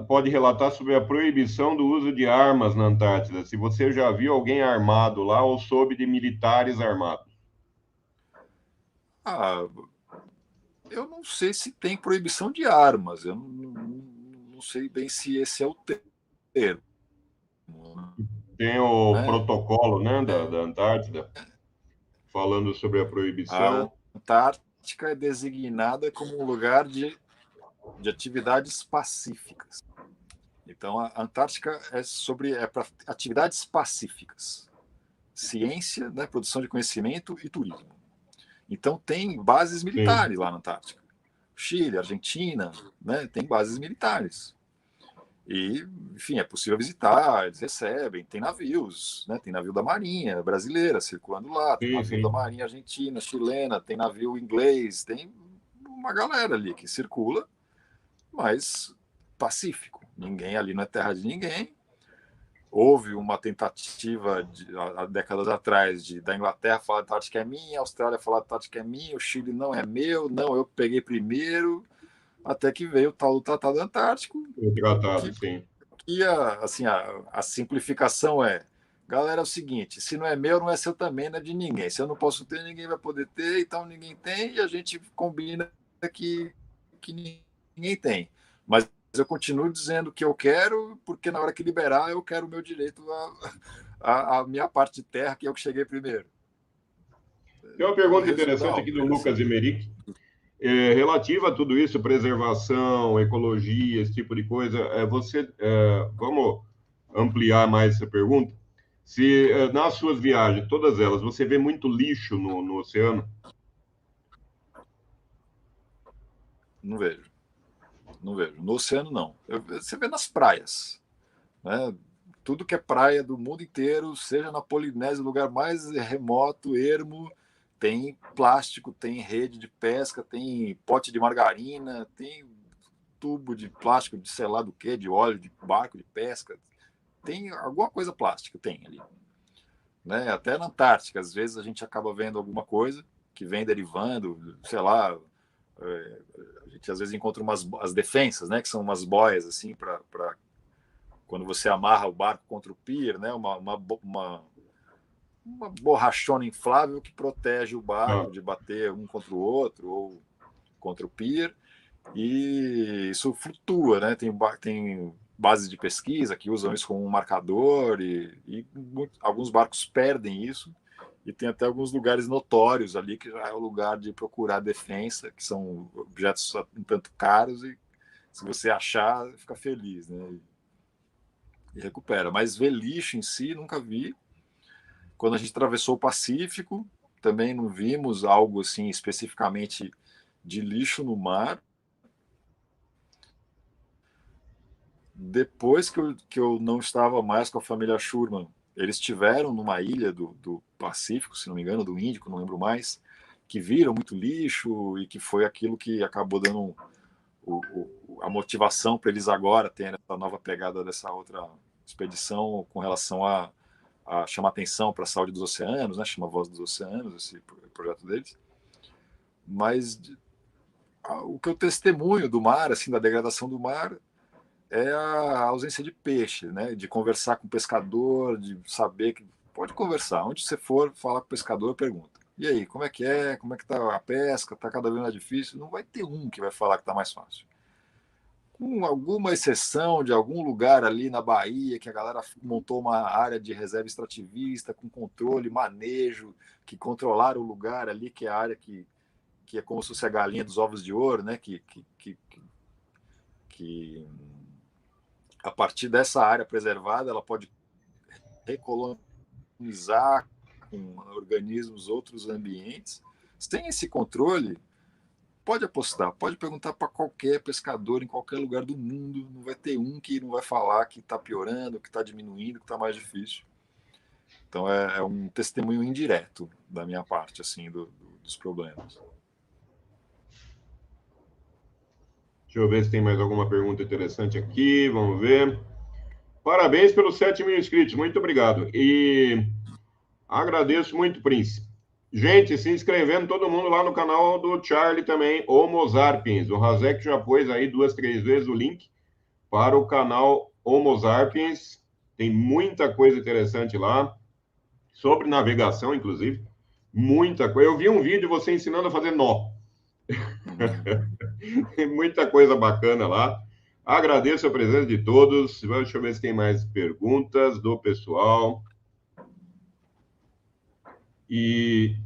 pode relatar sobre a proibição do uso de armas na Antártida, se você já viu alguém armado lá ou soube de militares armados. Ah, eu não sei se tem proibição de armas, eu não sei bem se esse é o termo. Tem o Né? protocolo, né, da Antártida, falando sobre a A proibição. Antártica é designada como um lugar de atividades pacíficas. Então, a Antártica é para atividades pacíficas, ciência, né, produção de conhecimento e turismo. Então, tem bases Sim, militares lá na Antártica. Chile, Argentina, né, tem bases militares. E, enfim, é possível visitar, eles recebem, tem navios, né? Tem navio da Marinha brasileira circulando lá, tem sim, navio da sim. Marinha Argentina, chilena, tem navio inglês, tem uma galera ali que circula, mas pacífico. Ninguém ali não é terra de ninguém. Houve uma tentativa há décadas atrás da Inglaterra falar que a Antártica é minha, a Austrália falar que a Antártica é minha, o Chile não é meu, não, eu peguei primeiro, até que veio o tal do Tratado Antártico, O tratado, que sim. e assim, a simplificação é: galera, é o seguinte, se não é meu, não é seu também, não é de ninguém. Se eu não posso ter, ninguém vai poder ter, então ninguém tem, e a gente combina que ninguém tem. Mas eu continuo dizendo que eu quero, porque na hora que liberar, eu quero o meu direito a minha parte de terra, que é o que cheguei primeiro. Tem uma É o pergunta resumo da interessante aqui do ópera, assim. Lucas Emerick, relativa a tudo isso, preservação, ecologia, esse tipo de coisa. Vamos ampliar mais essa pergunta. Se nas suas viagens, todas elas, você vê muito lixo no oceano? Não vejo, não vejo. No oceano, não. Você vê nas praias, né? Tudo que é praia do mundo inteiro, seja na Polinésia, o lugar mais remoto, ermo, tem plástico, tem rede de pesca, tem pote de margarina, tem tubo de plástico de sei lá do que, de óleo, de barco de pesca, tem alguma coisa plástica, tem ali. Né? Até na Antártica, às vezes a gente acaba vendo alguma coisa que vem derivando, sei lá, a gente às vezes encontra as defensas, né, que são umas boias assim para quando você amarra o barco contra o pier, né, uma borrachona inflável que protege o Ah, barco de bater um contra o outro ou contra o pier, e isso flutua, né? Tem bases de pesquisa que usam isso como um marcador e alguns barcos perdem isso, e tem até alguns lugares notórios ali que já é o lugar de procurar defensa, que são objetos um tanto caros, e se você achar, fica feliz, né? E recupera. Mas ver lixo em si, nunca vi. Quando a gente atravessou o Pacífico, também não vimos algo assim especificamente de lixo no mar. Depois que eu não estava mais com a família Schurman, eles estiveram numa ilha do Pacífico, se não me engano, do Índico, não lembro mais, que viram muito lixo e que foi aquilo que acabou dando a motivação para eles agora terem essa nova pegada dessa outra expedição com relação a chamar atenção para a saúde dos oceanos, né? Chama Voz dos Oceanos, esse projeto deles. Mas o que eu testemunho do mar, assim, da degradação do mar, é a ausência de peixe, né? De conversar com o pescador, de saber que pode conversar. Onde você for falar com o pescador, pergunta. E aí, como é que é? Como é que tá a pesca? Tá cada vez mais difícil? Não vai ter um que vai falar que tá mais fácil. com alguma exceção de algum lugar ali na Bahia que a galera montou uma área de reserva extrativista com controle, manejo, que controlaram o lugar ali, que é a área que é como se fosse a galinha dos ovos de ouro, né? Que a partir dessa área preservada ela pode recolonizar com organismos outros ambientes. Sem esse controle, pode apostar, pode perguntar para qualquer pescador em qualquer lugar do mundo, não vai ter um que não vai falar que está piorando, que está diminuindo, que está mais difícil. Então é um testemunho indireto da minha parte, assim, dos problemas. Deixa eu ver se tem mais alguma pergunta interessante aqui. Vamos ver. Parabéns pelos 7.000 inscritos. Muito obrigado. E agradeço muito, Príncipe. Gente, se inscrevendo todo mundo lá no canal do Charlie também, Homo sapiens. O Razek já pôs aí 2, 3 vezes o link para o canal Homo sapiens. Tem muita coisa interessante lá, sobre navegação, inclusive. Muita coisa. Eu vi um vídeo de você ensinando a fazer nó. Tem muita coisa bacana lá. Agradeço a presença de todos. Deixa eu ver se tem mais perguntas do pessoal. E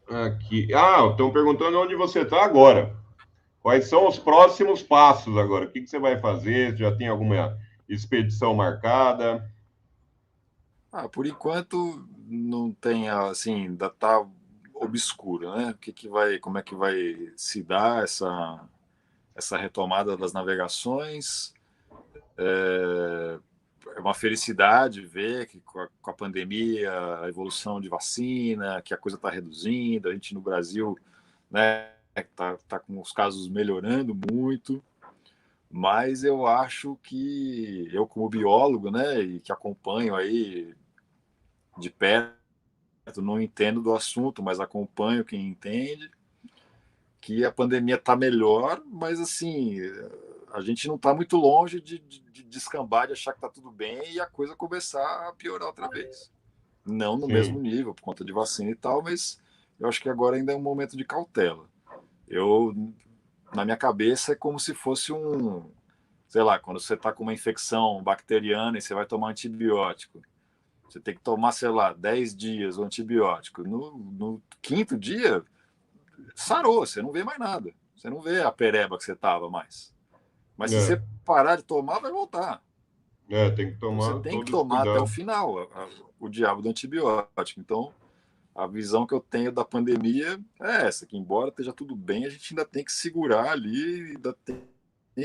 aqui. Estão perguntando onde você está agora. Quais são os próximos passos agora? O que você vai fazer? Já tem alguma expedição marcada? Por enquanto não tem, assim, ainda está obscuro, né? Como é que vai se dar essa retomada das navegações? É uma felicidade ver que com a pandemia, a evolução de vacina, que a coisa está reduzindo, a gente no Brasil, né, tá com os casos melhorando muito, mas eu acho que eu como biólogo, né, e que acompanho aí de perto, não entendo do assunto, mas acompanho quem entende, que a pandemia está melhor, mas assim, a gente não está muito longe de descambar, de achar que está tudo bem e a coisa começar a piorar outra vez. Não no mesmo Sim, nível, por conta de vacina e tal, mas eu acho que agora ainda é um momento de cautela. Eu, na minha cabeça, é como se fosse sei lá, quando você está com uma infecção bacteriana e você vai tomar antibiótico. Você tem que tomar, sei lá, 10 dias o antibiótico. No quinto dia, sarou, você não vê mais nada. Você não vê a pereba que você estava mais. Mas se é, você parar de tomar, vai voltar. tem que Então você tomar tem que todos os tomar até o cuidados. final o diabo do antibiótico. Então, a visão que eu tenho da pandemia é essa, que embora esteja tudo bem, a gente ainda tem que segurar ali, ainda tem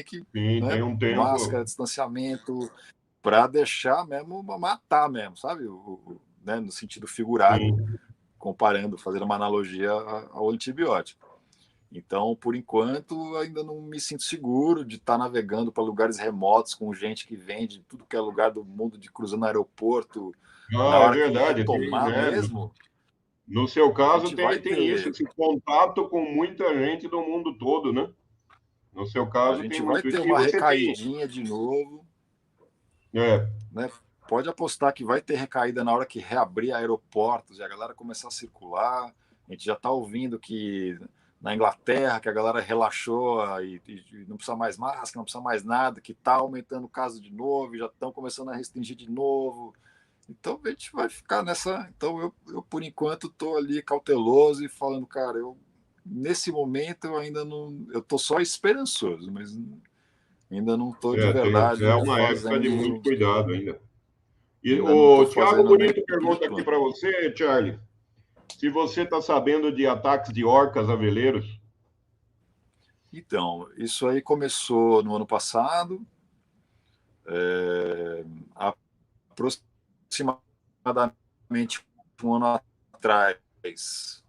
que, Sim, né, tem um tempo. máscara, distanciamento, para deixar mesmo, matar mesmo, sabe? Né, no sentido figurado, Sim, comparando, fazendo uma analogia ao antibiótico. Então, por enquanto, ainda não me sinto seguro de estar navegando para lugares remotos com gente que vem de tudo que é lugar do mundo, de cruzando aeroporto. Na é hora que verdade. Tem, retomar né, mesmo, no seu a caso, gente vai tem isso, ter, esse contato com muita gente do mundo todo, né? No seu a caso, tem gente vai muito ter isso. E uma você tem. recaidinha de novo, É, né? Pode apostar que vai ter recaída na hora que reabrir aeroportos e a galera começar a circular. A gente já está ouvindo que na Inglaterra, que a galera relaxou e não precisa mais máscara, não precisa mais nada, que está aumentando o caso de novo, e já estão começando a restringir de novo. Então a gente vai ficar nessa. Então eu por enquanto estou ali cauteloso e falando, cara, nesse momento eu ainda não. Eu estou só esperançoso, mas ainda não estou de é verdade uma época de muito fazendo. cuidado ainda. E Ainda não estou o Tiago fazendo nenhum Bonito tipo de pergunta aqui plano. para você, Charlie, se você está sabendo de ataques de orcas a veleiros. Então, isso aí começou no ano passado, aproximadamente um ano atrás.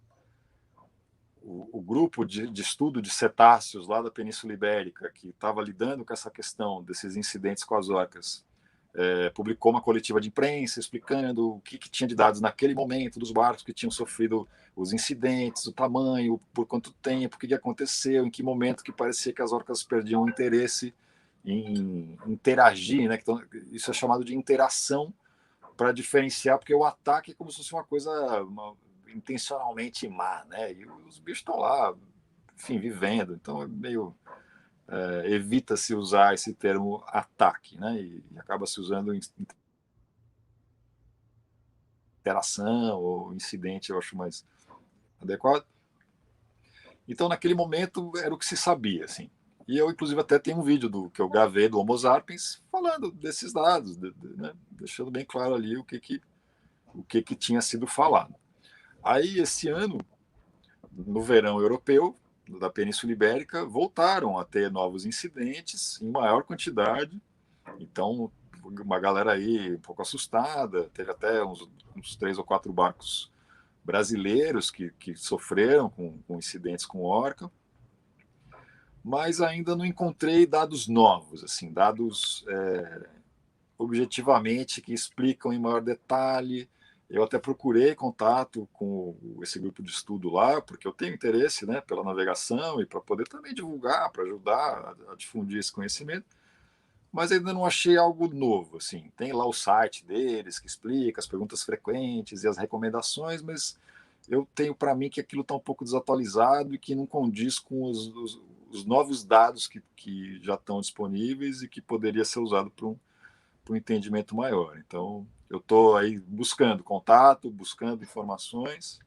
O grupo de estudo de cetáceos lá da Península Ibérica, que estava lidando com essa questão desses incidentes com as orcas, publicou uma coletiva de imprensa explicando o que tinha de dados naquele momento dos barcos que tinham sofrido os incidentes, o tamanho, por quanto tempo, o que aconteceu, em que momento que parecia que as orcas perdiam o interesse em interagir, né? Então, isso é chamado de interação para diferenciar, porque o ataque é como se fosse uma coisa intencionalmente má, né? E os bichos estão lá, enfim, vivendo. Então é meio evita-se usar esse termo ataque, né? E acaba se usando interação ou incidente, eu acho mais adequado. Então, naquele momento, era o que se sabia, assim. E eu, inclusive, até tenho um vídeo que eu gravei do Homo sapiens falando desses dados, né? Deixando bem claro ali o que tinha sido falado. Aí, esse ano, no verão europeu, da Península Ibérica, voltaram a ter novos incidentes em maior quantidade. Então, uma galera aí um pouco assustada, teve até uns 3 ou 4 barcos brasileiros que sofreram com incidentes com orca, mas ainda não encontrei dados novos, assim, dados objetivamente que explicam em maior detalhe. Eu até procurei contato com esse grupo de estudo lá, porque eu tenho interesse, né, pela navegação e para poder também divulgar, para ajudar a difundir esse conhecimento, mas ainda não achei algo novo. Assim, tem lá o site deles que explica as perguntas frequentes e as recomendações, mas eu tenho para mim que aquilo está um pouco desatualizado e que não condiz com os novos dados que já estão disponíveis e que poderia ser usado para um entendimento maior. Então, eu estou aí buscando contato, buscando informações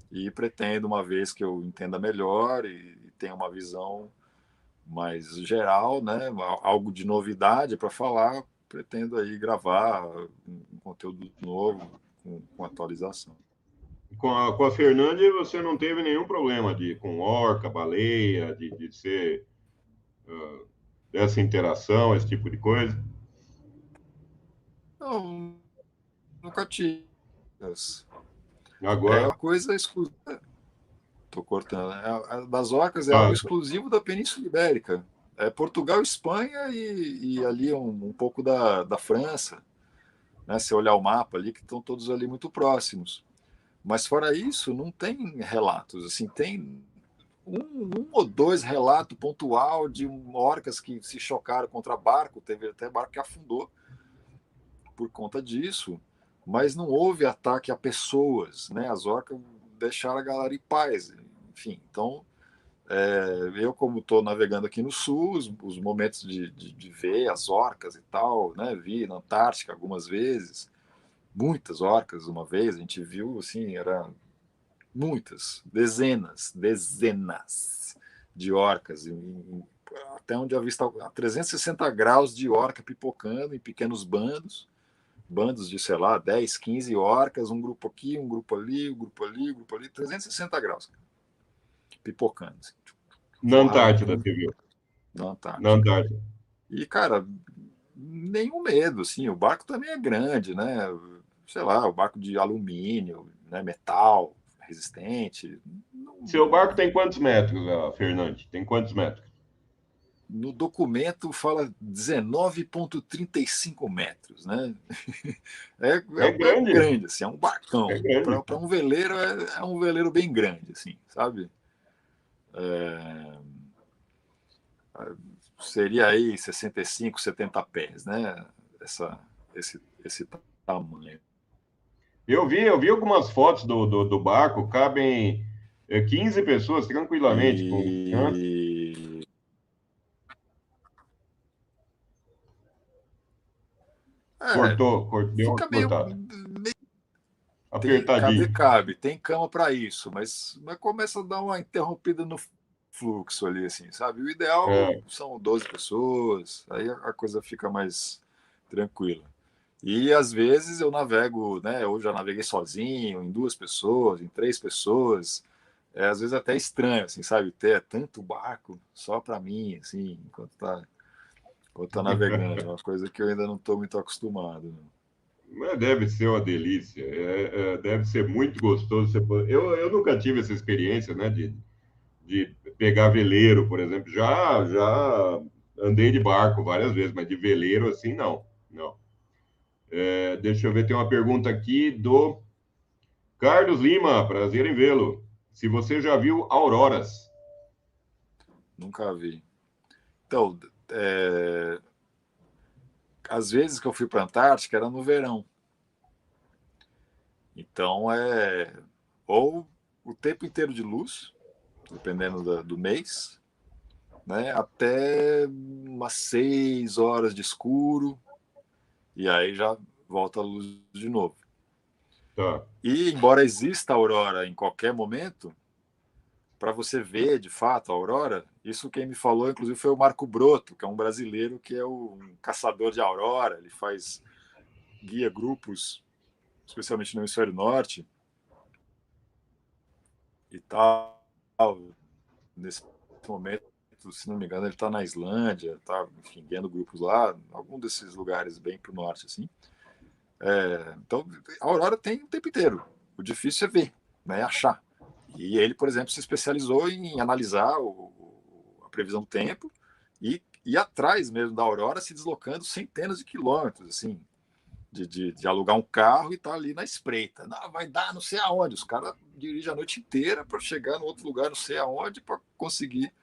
e pretendo, uma vez que eu entenda melhor e tenha uma visão mais geral, né, algo de novidade para falar, pretendo aí gravar um conteúdo novo com atualização. Com a Fernandes, você não teve nenhum problema com orca, baleia, de ser dessa interação, esse tipo de coisa? Não, nunca tive. É Agora, uma coisa exclusiva. Estou cortando. Das orcas é algo ah, exclusivo da Península Ibérica. É Portugal, Espanha e ali um pouco da França. Né? Se olhar o mapa ali, que estão todos ali muito próximos. Mas fora isso, não tem relatos. Assim, tem um ou dois relatos pontual de orcas que se chocaram contra barco. Teve até barco que afundou por conta disso. Mas não houve ataque a pessoas. Né? As orcas deixaram a galera em paz. Enfim, então eu, como estou navegando aqui no sul, os momentos de ver as orcas e tal, né? Vi na Antártica algumas vezes, muitas orcas uma vez, a gente viu, assim, era muitas, dezenas de orcas, até onde eu vi a 360 graus de orca pipocando em pequenos bandos de, sei lá, 10, 15 orcas, um grupo aqui, um grupo ali, um grupo ali, um grupo ali, 360 graus, pipocando, assim, na Antártida, voavam você viu? na Na Antártica. Antártida. E, cara, nenhum medo, assim, o barco também é grande, né? Sei lá, o barco de alumínio, né, metal, resistente. Seu barco tem quantos metros, Fernandes? Tem quantos metros? No documento fala 19,35 metros, né? É É grande, grande, assim, é um é barcão. grande. Para um veleiro, é um veleiro bem grande, assim, sabe? É, seria aí 65, 70 pés, né? Esse tamanho. Eu vi algumas fotos do barco, cabem 15 pessoas tranquilamente. Hã? E Deu uma fica meio. cortada. Apertadinho. Cabe, tem cama para isso, mas começa a dar uma interrompida no fluxo ali, assim, sabe? O ideal É, são 12 pessoas, aí a coisa fica mais tranquila. E às vezes eu navego, né? Eu já naveguei sozinho, em 2 pessoas, em 3 pessoas. Às vezes até estranho, assim, sabe? Ter tanto barco só para mim, assim, enquanto tá navegando. É uma coisa que eu ainda não estou muito acostumado. Né? mas deve ser uma delícia. Deve ser muito gostoso. Eu nunca tive essa experiência, né, de pegar veleiro, por exemplo. Já andei de barco várias vezes, mas de veleiro assim, não. Não. Deixa eu ver, tem uma pergunta aqui do Carlos Lima, prazer em vê-lo. Se você já viu auroras. Nunca vi. Então, às vezes que eu fui para a Antártica era no verão. Então ou o tempo inteiro de luz, dependendo do mês, né, até umas 6 horas de escuro, e aí já volta a luz de novo. Tá. E, embora exista a aurora em qualquer momento, para você ver de fato a aurora, isso quem me falou, inclusive, foi o Marco Broto, que é um brasileiro que é um caçador de aurora, ele guia grupos, especialmente no hemisfério norte e tal. Nesse momento, se não me engano, ele está na Islândia, está, enfim, guiando grupos lá, algum desses lugares bem para o norte, assim. Então, a aurora tem o tempo inteiro. O difícil é ver, né, achar. E ele, por exemplo, se especializou em analisar a previsão do tempo e ir atrás mesmo da aurora, se deslocando centenas de quilômetros, assim, de alugar um carro e estar ali na espreita. Não, vai dar não sei aonde. Os caras dirigem a noite inteira para chegar no outro lugar, não sei aonde, para conseguir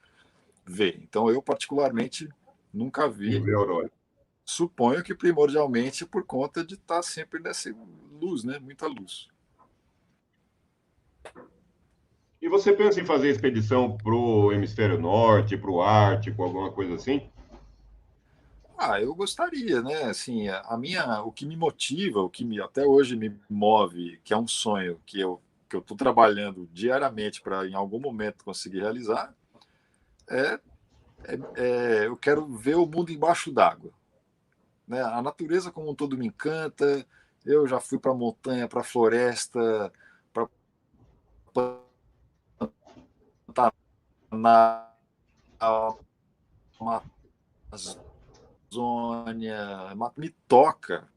ver. Então, eu, particularmente, nunca Não vi. vê a aurora. Suponho que primordialmente por conta de estar sempre nessa luz, né? Muita luz. E você pensa em fazer expedição para o hemisfério norte, para o Ártico, alguma coisa assim? Eu gostaria, né? Assim, o que me motiva, até hoje me move, que é um sonho que eu estou trabalhando diariamente para em algum momento conseguir realizar, é, eu quero ver o mundo embaixo d'água, né? A natureza como um todo me encanta. Eu já fui para a montanha, para a floresta, para Pantanal, Amazônia, me toca.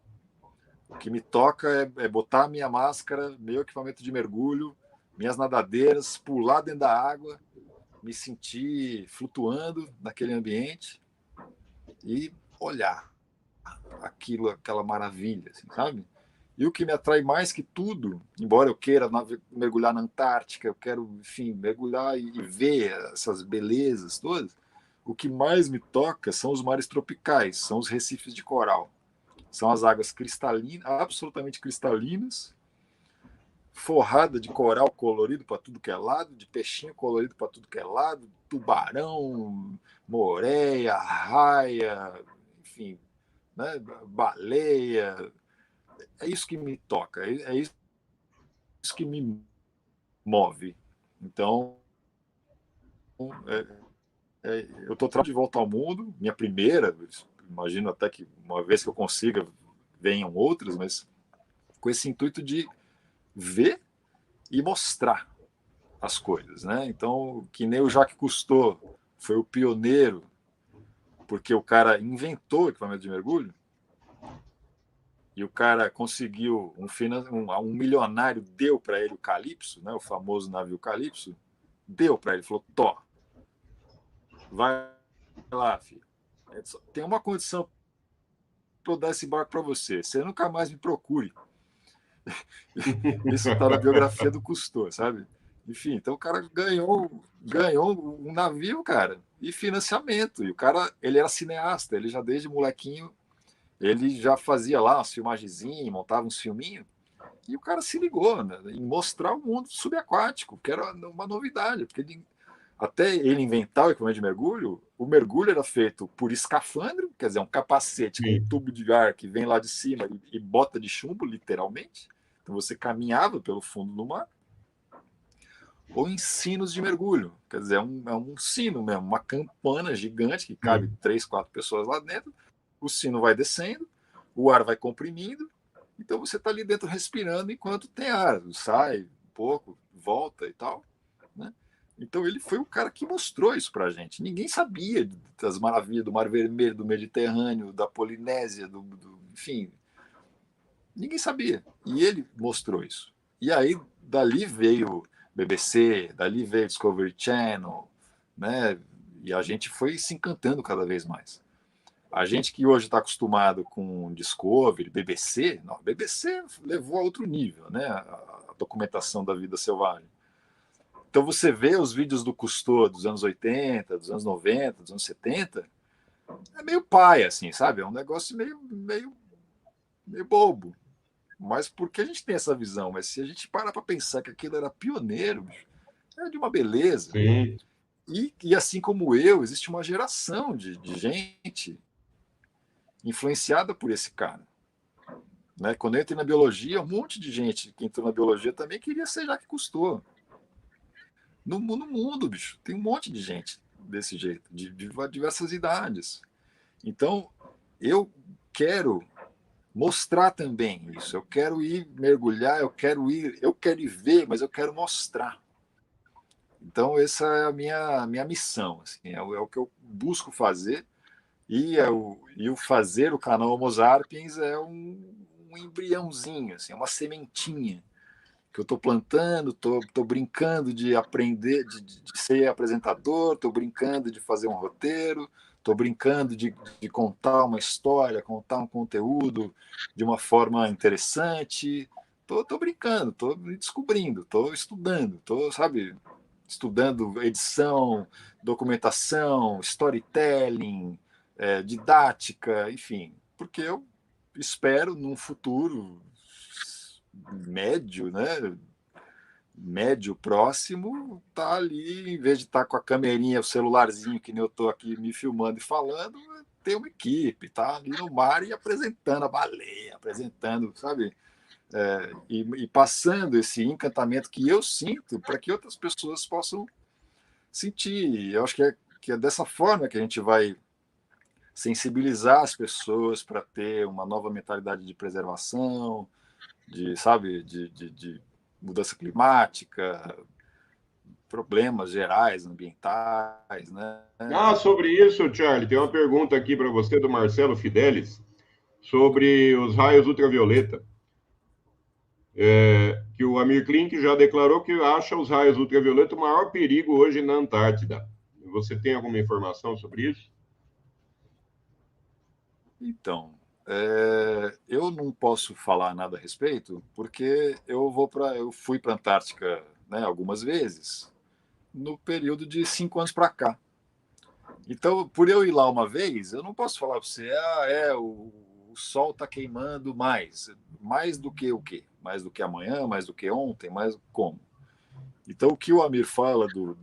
O que me toca é botar minha máscara, meu equipamento de mergulho, minhas nadadeiras, pular dentro da água, me sentir flutuando naquele ambiente e olhar aquela maravilha, assim, sabe? E o que me atrai mais que tudo, embora eu queira mergulhar na Antártica, eu quero, enfim, mergulhar e ver essas belezas todas, o que mais me toca são os mares tropicais, são os recifes de coral. São as águas cristalinas, absolutamente cristalinas, forrada de coral colorido para tudo que é lado, de peixinho colorido para tudo que é lado, tubarão, moreia, raia, enfim, né, baleia. É isso que me toca, é isso que me move. Então, eu estou de volta ao mundo, minha primeira, imagino até que uma vez que eu consiga, venham outras, mas com esse intuito de ver e mostrar as coisas, né? Então, que nem o Jacques Cousteau foi o pioneiro, porque o cara inventou o equipamento de mergulho e o cara conseguiu um milionário deu para ele o Calypso, né? O famoso navio Calypso, deu para ele, falou: "Tó, vai lá, filho. Tem uma condição para eu dar esse barco para você. Você nunca mais me procure." Isso está na biografia do Cousteau, sabe? Enfim, então o cara ganhou um navio, cara, e financiamento. E o cara, ele era cineasta, ele já desde molequinho, ele já fazia lá umas filmagenzinhas, montava uns filminhos. E o cara se ligou, né, em mostrar o mundo subaquático, que era uma novidade, porque até ele inventar o equipamento de mergulho, o mergulho era feito por escafandro, quer dizer, um capacete com um Sim. tubo de ar que vem lá de cima e bota de chumbo, literalmente. Então você caminhava pelo fundo do mar, ou em sinos de mergulho, quer dizer, é um sino mesmo, uma campana gigante que cabe Sim. 3, 4 pessoas lá dentro, o sino vai descendo, o ar vai comprimindo, então você está ali dentro respirando enquanto tem ar, sai um pouco, volta e tal, né? Então ele foi o cara que mostrou isso para a gente. Ninguém sabia das maravilhas do Mar Vermelho, do Mediterrâneo, da Polinésia, enfim, ninguém sabia. E ele mostrou isso. E aí, dali veio BBC, dali veio Discovery Channel, né? E a gente foi se encantando cada vez mais. A gente que hoje está acostumado com Discovery, BBC, não, BBC levou a outro nível, né? A documentação da vida selvagem. Então você vê os vídeos do Cousteau dos anos 80, dos anos 90, dos anos 70, é meio paia, assim, sabe? É um negócio meio bobo. Mas porque a gente tem essa visão? Mas se a gente parar para pensar que aquilo era pioneiro, é de uma beleza. Sim. E assim como eu, existe uma geração de gente influenciada por esse cara. Né? Quando eu entrei na biologia, um monte de gente que entrou na biologia também queria ser Jacques Cousteau. No mundo, bicho, tem um monte de gente desse jeito, de diversas idades. Então, eu quero mostrar também isso. Eu quero ir mergulhar, eu quero ir ver, mas eu quero mostrar. Então, essa é a minha missão. Assim, é o que eu busco fazer. E o fazer o canal Homo Sapiens é um embriãozinho, assim, uma sementinha que eu estou plantando, estou brincando de aprender, de ser apresentador, estou brincando de fazer um roteiro, estou brincando de contar uma história, contar um conteúdo de uma forma interessante. Estou brincando, estou me descobrindo, estou estudando, estou, sabe, estudando edição, documentação, storytelling, didática, enfim, porque eu espero num futuro médio, né? Médio próximo, tá ali, em vez de estar com a camerinha, o celularzinho, que nem eu estou aqui me filmando e falando, tem uma equipe, tá ali no mar e apresentando a baleia, apresentando, sabe? E passando esse encantamento que eu sinto para que outras pessoas possam sentir. Eu acho que é dessa forma que a gente vai sensibilizar as pessoas para ter uma nova mentalidade de preservação, sabe, de mudança climática, problemas gerais ambientais, né? Ah, sobre isso, Charlie, tem uma pergunta aqui para você do Marcelo Fidelis sobre os raios ultravioleta. Que o Amir Klink já declarou que acha os raios ultravioleta o maior perigo hoje na Antártida. Você tem alguma informação sobre isso? Então, eu não posso falar nada a respeito, porque eu fui para a Antártica, né, algumas vezes no período de 5 anos para cá. Então, por eu ir lá uma vez, eu não posso falar para você, o sol está queimando mais do que o quê? Mais do que amanhã, mais do que ontem, mais como? Então, o que o Amir fala do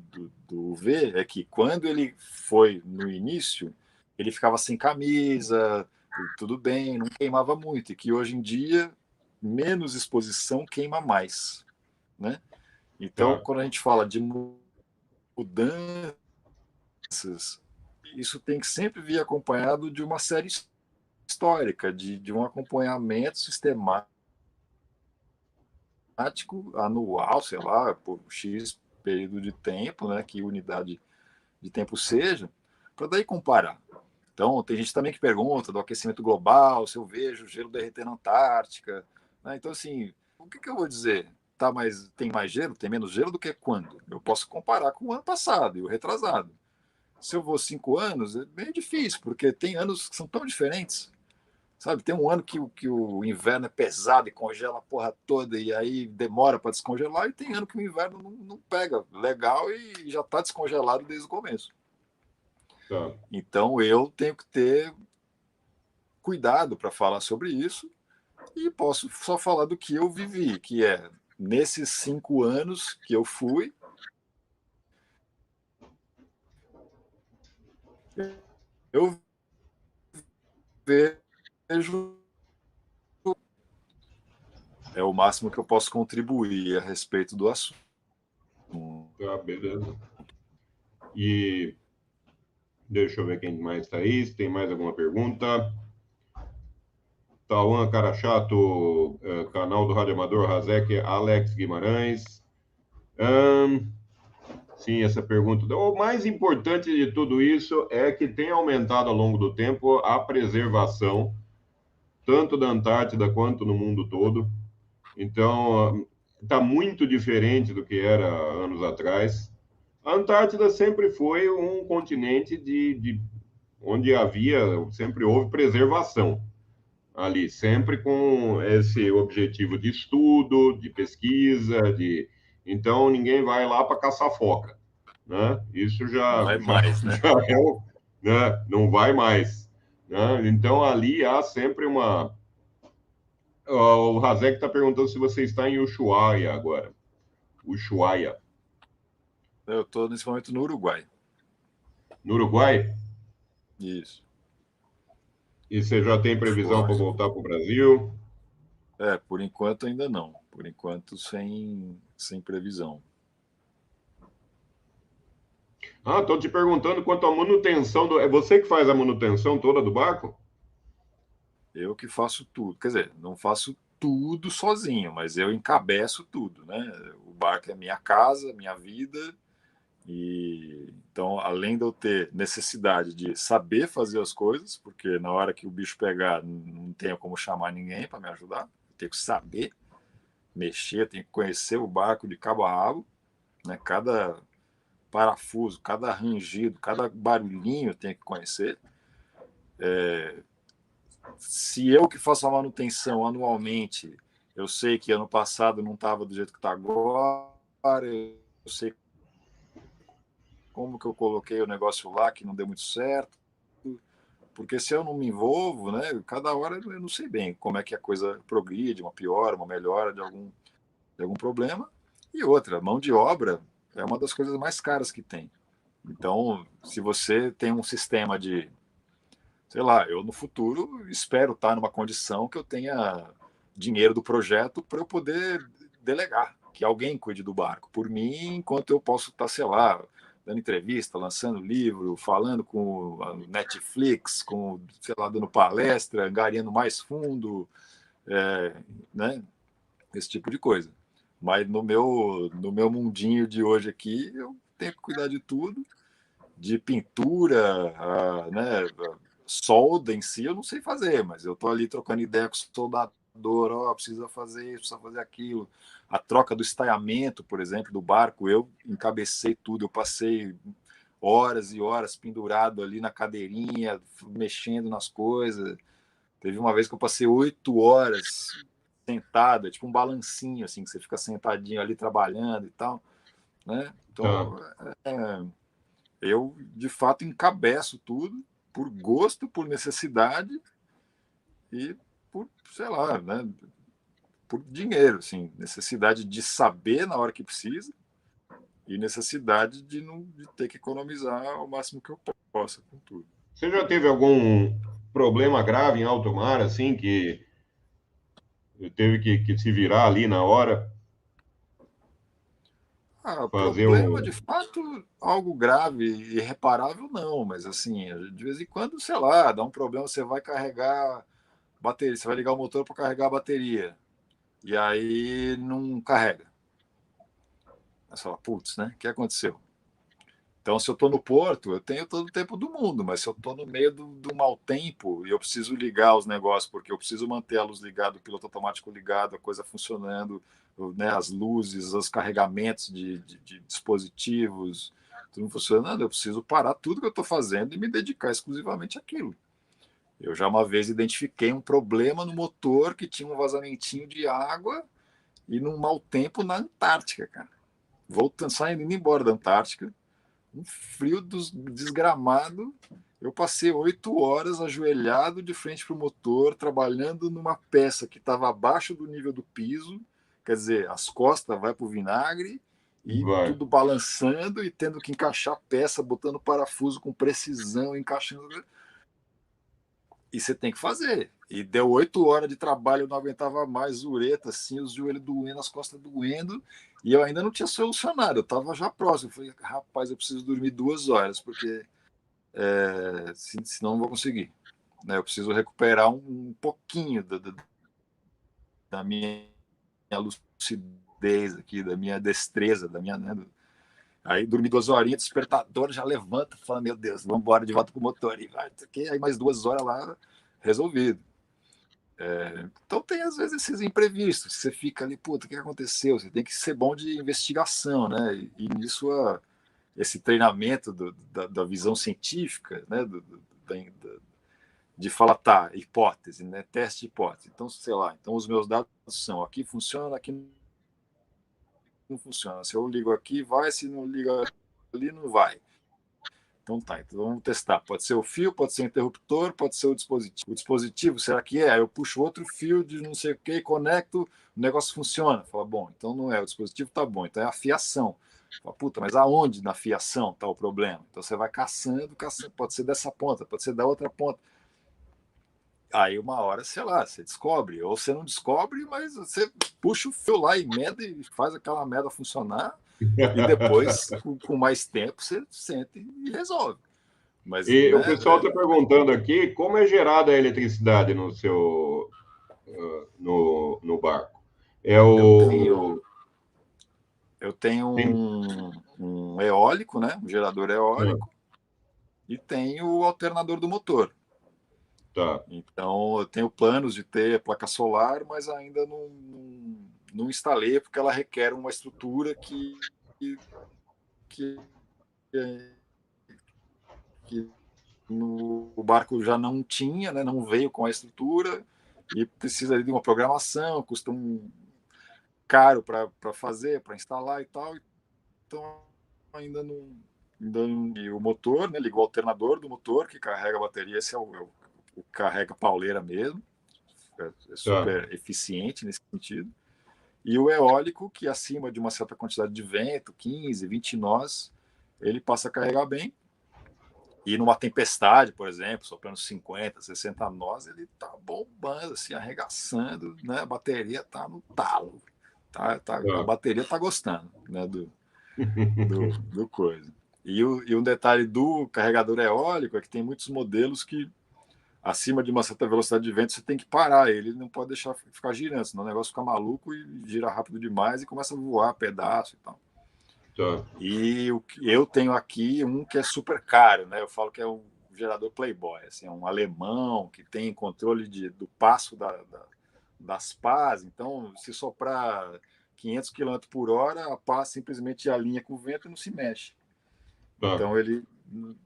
UV é que quando ele foi no início, ele ficava sem camisa, tudo bem, não queimava muito, e que hoje em dia, menos exposição queima mais, né? Então, Tá. quando a gente fala de mudanças, isso tem que sempre vir acompanhado de uma série histórica, de um acompanhamento sistemático, anual, sei lá, por X período de tempo, né, que unidade de tempo seja, para daí comparar. Então, tem gente também que pergunta do aquecimento global, se eu vejo o gelo derreter na Antártica. Né? Então, assim, o que eu vou dizer? Tem mais gelo, tem menos gelo do que quando? Eu posso comparar com o ano passado e o retrasado. Se eu vou 5 anos, é bem difícil, porque tem anos que são tão diferentes. Sabe, tem um ano que o inverno é pesado e congela a porra toda, e aí demora para descongelar, e tem ano que o inverno não pega legal e já está descongelado desde o começo. Tá. Então eu tenho que ter cuidado para falar sobre isso, e posso só falar do que eu vivi, que é nesses 5 anos que eu fui, eu vejo. É o máximo que eu posso contribuir a respeito do assunto. Tá, beleza. E deixa eu ver quem mais está aí. Se tem mais alguma pergunta? Tauan Cara Chato, canal do Rádio Amador, Razek, Alex Guimarães. Sim, essa pergunta. O mais importante de tudo isso é que tem aumentado ao longo do tempo a preservação, tanto da Antártida quanto no mundo todo. Então, está muito diferente do que era anos atrás. A Antártida sempre foi um continente onde sempre houve preservação ali, sempre com esse objetivo de estudo, de pesquisa, então ninguém vai lá para caçar foca, né? Isso Não já, vai já, mais, né? já é, né? Não vai mais, né? Então ali há sempre uma. O Razek está perguntando se você está em Ushuaia agora. Ushuaia. Eu estou nesse momento no Uruguai. No Uruguai? Isso. E você já tem previsão para Forte. voltar para o Brasil? Por enquanto ainda não. Por enquanto sem previsão. Ah, estou te perguntando quanto à manutenção do. É você que faz a manutenção toda do barco? Eu que faço tudo. Quer dizer, não faço tudo sozinho, mas eu encabeço tudo, né? O barco é minha casa, minha vida. E então, além de eu ter necessidade de saber fazer as coisas, porque na hora que o bicho pegar, não tenho como chamar ninguém para me ajudar, eu tenho que saber mexer, tenho que conhecer o barco de cabo a rabo, né? Cada parafuso, cada rangido, cada barulhinho eu tenho que conhecer. Se eu que faço a manutenção anualmente, eu sei que ano passado não estava do jeito que está agora, eu sei como que eu coloquei o negócio lá que não deu muito certo, porque se eu não me envolvo, né, cada hora eu não sei bem como é que a coisa progride, uma piora, uma melhora de algum problema. E outra, mão de obra é uma das coisas mais caras que tem. Então, se você tem um sistema de, sei lá, eu no futuro espero estar numa condição que eu tenha dinheiro do projeto para eu poder delegar, que alguém cuide do barco por mim, enquanto eu posso estar, sei lá, dando entrevista, lançando livro, falando com a Netflix, com, sei lá, dando palestra, angariando mais fundo, é, né? Esse tipo de coisa. Mas no meu mundinho de hoje aqui, eu tenho que cuidar de tudo, de pintura, né, solda em si eu não sei fazer, mas eu tô ali trocando ideia com o soldador, ó, precisa fazer isso, precisa fazer aquilo. A troca do estaiamento, por exemplo, do barco, eu encabecei tudo, eu passei horas e horas pendurado ali na cadeirinha, mexendo nas coisas. Teve uma vez que eu passei 8 horas sentado, é tipo um balancinho, assim, que você fica sentadinho ali trabalhando e tal, né? Tá. Então, é, eu, de fato, encabeço tudo por gosto, por necessidade e por, sei lá, né, por dinheiro, assim, necessidade de saber na hora que precisa e necessidade de não de ter que economizar o máximo que eu possa com tudo. Você já teve algum problema grave em alto mar, assim, que teve que se virar ali na hora, fazer Problema um. de fato, algo grave e irreparável, não, mas assim, de vez em quando, sei lá, dá um problema, você vai carregar bateria, você vai ligar o motor para carregar a bateria, e aí não carrega. Aí você fala, putz, né? O que aconteceu? Então, se eu estou no porto, eu tenho todo o tempo do mundo, mas se eu estou no meio do mau tempo e eu preciso ligar os negócios, porque eu preciso manter a luz ligada, o piloto automático ligado, a coisa funcionando, né, as luzes, os carregamentos de dispositivos, tudo funcionando, eu preciso parar tudo que eu estou fazendo e me dedicar exclusivamente àquilo. Eu já uma vez identifiquei um problema no motor que tinha um vazamentinho de água e num mau tempo na Antártica, cara. Voltando, saindo, indo embora da Antártica, um frio desgramado. Eu passei 8 horas ajoelhado de frente para o motor, trabalhando numa peça que estava abaixo do nível do piso, quer dizer, as costas vai para o vinagre e Vai. tudo balançando e tendo que encaixar a peça, botando parafuso com precisão, encaixando. E você tem que fazer. E deu 8 horas de trabalho, eu não aguentava mais, ureta, assim, os joelhos doendo, as costas doendo, e eu ainda não tinha solucionado, eu estava já próximo. Eu falei, rapaz, eu preciso dormir 2 horas, porque senão não vou conseguir. Né? Eu preciso recuperar um pouquinho da minha lucidez aqui, da minha destreza, da minha. Né? Aí dormi 2 horinhas, despertador já levanta, fala, meu Deus, vamos embora de volta pro motor. E vai, aí mais 2 horas lá, resolvido. Então tem às vezes esses imprevistos, você fica ali, puta, o que aconteceu? Você tem que ser bom de investigação, né? E nisso esse treinamento da visão científica, né? De falar, tá, hipótese, né? Teste de hipótese. Então, sei lá, então os meus dados são aqui funciona, aqui não funciona. Se eu ligo aqui, vai, se não liga ali, não vai. Então tá, então vamos testar. Pode ser o fio, pode ser o interruptor, pode ser o dispositivo. O dispositivo, será que é? Aí eu puxo outro fio de não sei o que, conecto, o negócio funciona. Fala, bom, então não é, o dispositivo tá bom, então é a fiação. Fala, puta, mas aonde na fiação está o problema? Então você vai caçando, caçando, pode ser dessa ponta, pode ser da outra ponta. Aí uma hora, sei lá, você descobre, ou você não descobre, mas você puxa o fio lá, emenda e faz aquela merda funcionar, e depois, com mais tempo, você senta e resolve. Mas, E o né, pessoal está perguntando aqui como é gerada a eletricidade no seu no barco. É eu o tenho, eu tenho tem, um eólico, né, um gerador eólico, e tenho o alternador do motor. tá, Então, eu tenho planos de ter placa solar, mas ainda não instalei, porque ela requer uma estrutura que, que o barco já não tinha, né, não veio com a estrutura, e precisa de uma programação, custa caro para fazer, para instalar e tal. Então, ainda não. E o motor, né, ligou o alternador do motor, que carrega a bateria, esse é o carrega pauleira mesmo, é tá, super eficiente nesse sentido. E o eólico, que acima de uma certa quantidade de vento, 15, 20 nós, ele passa a carregar bem. E numa tempestade, por exemplo, soprando 50, 60 nós, ele tá bombando, assim, arregaçando, né? A bateria tá no talo. A tá. bateria tá gostando, né? Do coisa. E um detalhe do carregador eólico é que tem muitos modelos que acima de uma certa velocidade de vento, você tem que parar ele, não pode deixar ficar girando, senão o negócio fica maluco e gira rápido demais e começa a voar pedaço e tal. Tá. E eu tenho aqui um que é super caro, né? Eu falo que é um gerador Playboy, assim, é um alemão que tem controle do passo das pás, então se soprar 500 km por hora, a pá simplesmente alinha com o vento e não se mexe. Tá. Então ele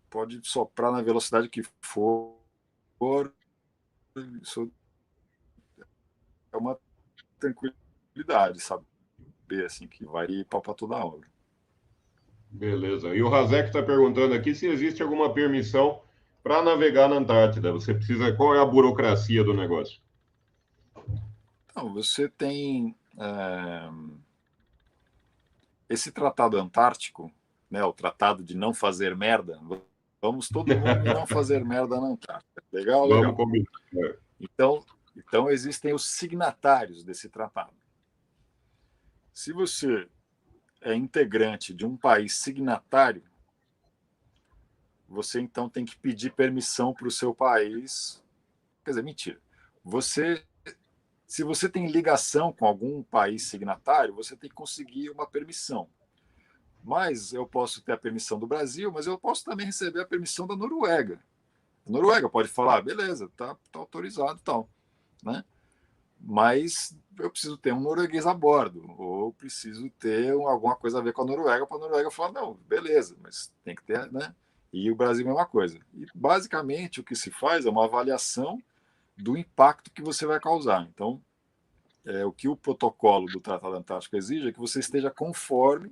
pode soprar na velocidade que for, isso é uma tranquilidade, saber assim, que vai ir para toda a obra. Beleza. E o Razek está perguntando aqui se existe alguma permissão para navegar na Antártida. Você precisa. Qual é a burocracia do negócio? Então, você tem esse tratado antártico, né, o tratado de não fazer merda. Vamos todo mundo não fazer merda na Antártida. Legal, Vamos legal. combinar. Então existem os signatários desse tratado. Se você é integrante de um país signatário, você então tem que pedir permissão para o seu país. Quer dizer, mentira. Se você tem ligação com algum país signatário, você tem que conseguir uma permissão. Mas eu posso ter a permissão do Brasil, mas eu posso também receber a permissão da Noruega. A Noruega pode falar, beleza, tá autorizado e tal, né? Mas eu preciso ter um norueguês a bordo, ou preciso ter alguma coisa a ver com a Noruega, para a Noruega falar, não, beleza, mas tem que ter, né? E o Brasil é a mesma coisa. E basicamente o que se faz é uma avaliação do impacto que você vai causar. Então, o que o protocolo do Tratado Antártico exige é que você esteja conforme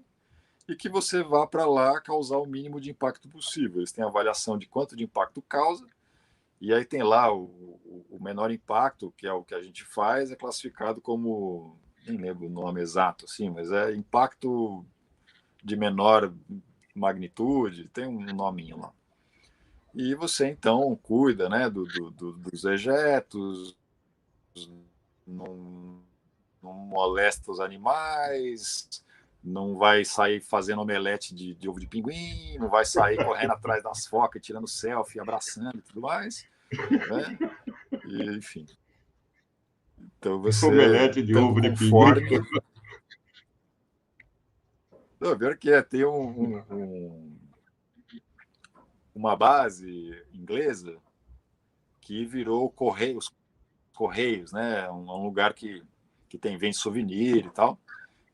e que você vá para lá causar o mínimo de impacto possível. Eles têm avaliação de quanto de impacto causa, e aí tem lá o menor impacto, que é o que a gente faz, é classificado como, nem lembro o nome exato, assim, mas é impacto de menor magnitude, tem um nominho lá. E você então cuida, né, dos ejetos, não, não molesta os animais, não vai sair fazendo omelete de ovo de pinguim, não vai sair correndo atrás das focas, tirando selfie, abraçando e tudo mais, né? E, enfim. Então você, Omelete de estando ovo de pinguim. conforme. Não, pior que é, tem uma base inglesa que virou Correios, né? Um lugar que vende souvenir e tal.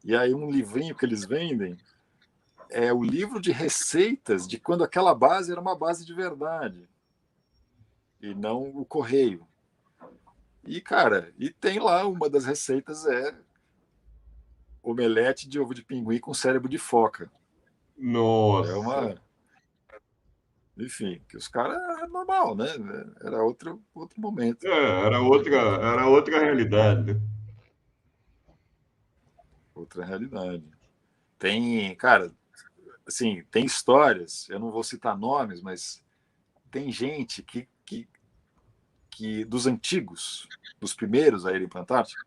E aí um livrinho que eles vendem é o livro de receitas de quando aquela base era uma base de verdade e não o correio. E, cara, e tem lá uma das receitas é omelete de ovo de pinguim com cérebro de foca. É Nossa. uma. Enfim, que os caras é normal, né? Era outro momento. Era outra realidade, né? Outra realidade. Tem, cara, assim, tem histórias, eu não vou citar nomes, mas tem gente que dos antigos, dos primeiros a irem para a Antártica,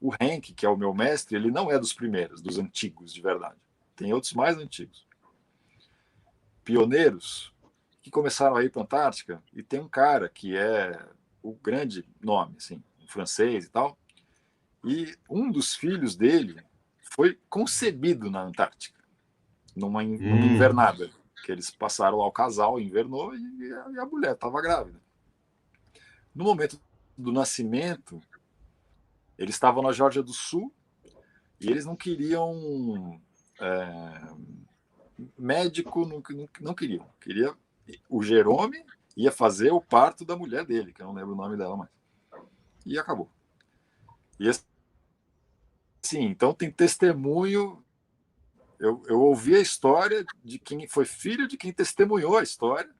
o Henk, que é o meu mestre, ele não é dos primeiros, dos antigos, de verdade. Tem outros mais antigos. Pioneiros que começaram a ir para a Antártica, e tem um cara que é o grande nome, assim, um francês e tal, e um dos filhos dele foi concebido na Antártica, numa invernada, que eles passaram lá, o casal invernou e a mulher estava grávida. No momento do nascimento, eles estavam na Geórgia do Sul e eles não queriam médico, não queriam. O Jerome ia fazer o parto da mulher dele, que eu não lembro o nome dela mais. E acabou. E assim, então tem testemunho. Eu ouvi a história de quem foi filho de quem testemunhou a história,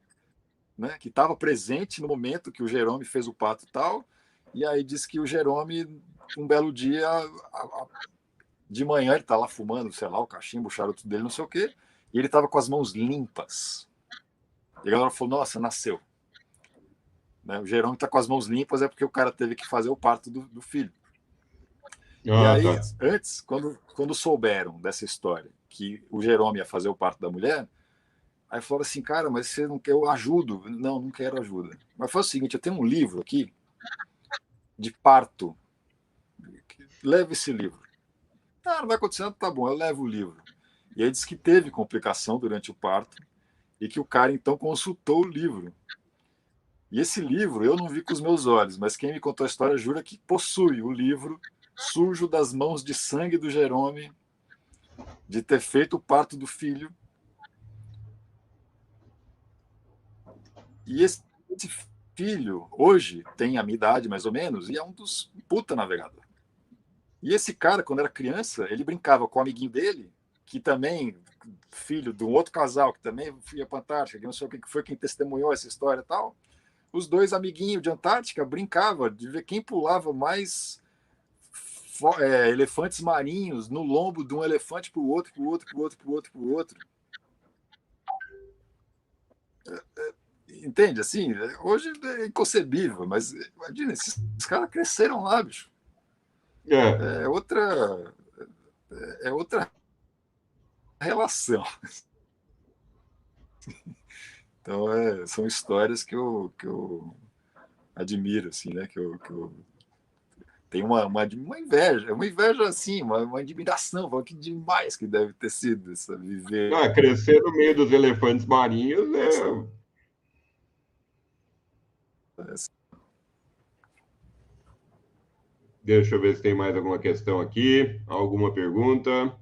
né, que estava presente no momento que o Jerome fez o parto e tal. E aí disse que o Jerome, um belo dia, de manhã, ele está lá fumando, sei lá, o cachimbo, o charuto dele, não sei o quê, e ele estava com as mãos limpas. E a galera falou: nossa, nasceu. Né? O Jerome está com as mãos limpas, é porque o cara teve que fazer o parto do filho. E aí, Tá. antes, quando souberam dessa história, que o Jerome ia fazer o parto da mulher, aí falaram assim: cara, mas você não quer, eu ajudo. Não, não quero ajuda. Mas foi o seguinte: eu tenho um livro aqui de parto. Leva esse livro. Ah, não vai acontecer nada, tá bom, eu levo o livro. E aí diz que teve complicação durante o parto e que o cara então consultou o livro. E esse livro eu não vi com os meus olhos, mas quem me contou a história jura que possui o livro sujo das mãos de sangue do Jerome, de ter feito o parto do filho. E esse filho, hoje, tem a minha idade mais ou menos, e é um dos puta navegador. E esse cara, quando era criança, ele brincava com o amiguinho dele, que também, filho de um outro casal, que também ia para a Antártica, que não sei o que foi quem testemunhou essa história e tal. Os dois amiguinhos de Antártica brincavam de ver quem pulava mais elefantes marinhos no lombo de um elefante para o outro, para o outro, para o outro, para o outro, para o outro. Entende? Assim, hoje é inconcebível, mas imagina, esses caras cresceram lá, bicho. É, É outra, é outra relação. Então, são histórias que eu admiro, assim, né? Que eu tenho uma inveja assim, uma admiração, falo que demais que deve ter sido essa viver crescer no meio dos elefantes marinhos essa, é. essa. Deixa eu ver se tem mais alguma questão aqui, alguma pergunta.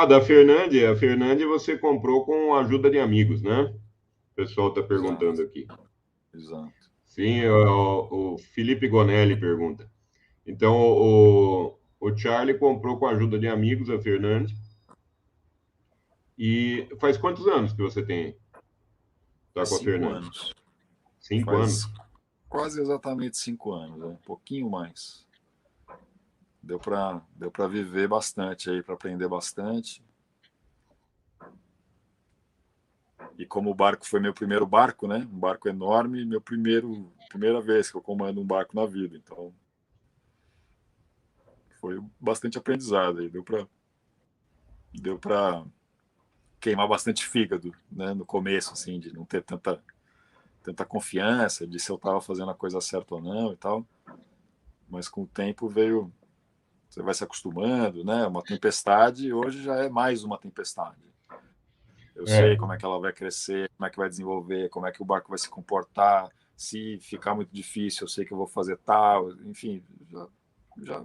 Da Fernande. A Fernande você comprou com a ajuda de amigos, né? O pessoal está perguntando Exato, aqui. exato. Sim, o Felipe Gonelli pergunta. Então, o Charlie comprou com a ajuda de amigos a Fernande. E faz quantos anos que você tem? Tá Faz com a cinco Fernande? anos. 5 anos? Faz quase exatamente 5 anos, né? Um pouquinho mais. Deu para viver bastante aí, para aprender bastante. E como o barco foi meu primeiro barco, né? Um barco enorme, primeira vez que eu comando um barco na vida. Então, foi bastante aprendizado aí. Deu para queimar bastante fígado, né? No começo, assim, de não ter tanta confiança, de se eu estava fazendo a coisa certa ou não e tal. Mas com o tempo você vai se acostumando, né? Uma tempestade hoje já é mais uma tempestade. Eu sei É. como é que ela vai crescer, como é que vai desenvolver, como é que o barco vai se comportar. Se ficar muito difícil, eu sei que eu vou fazer tal. Enfim, já,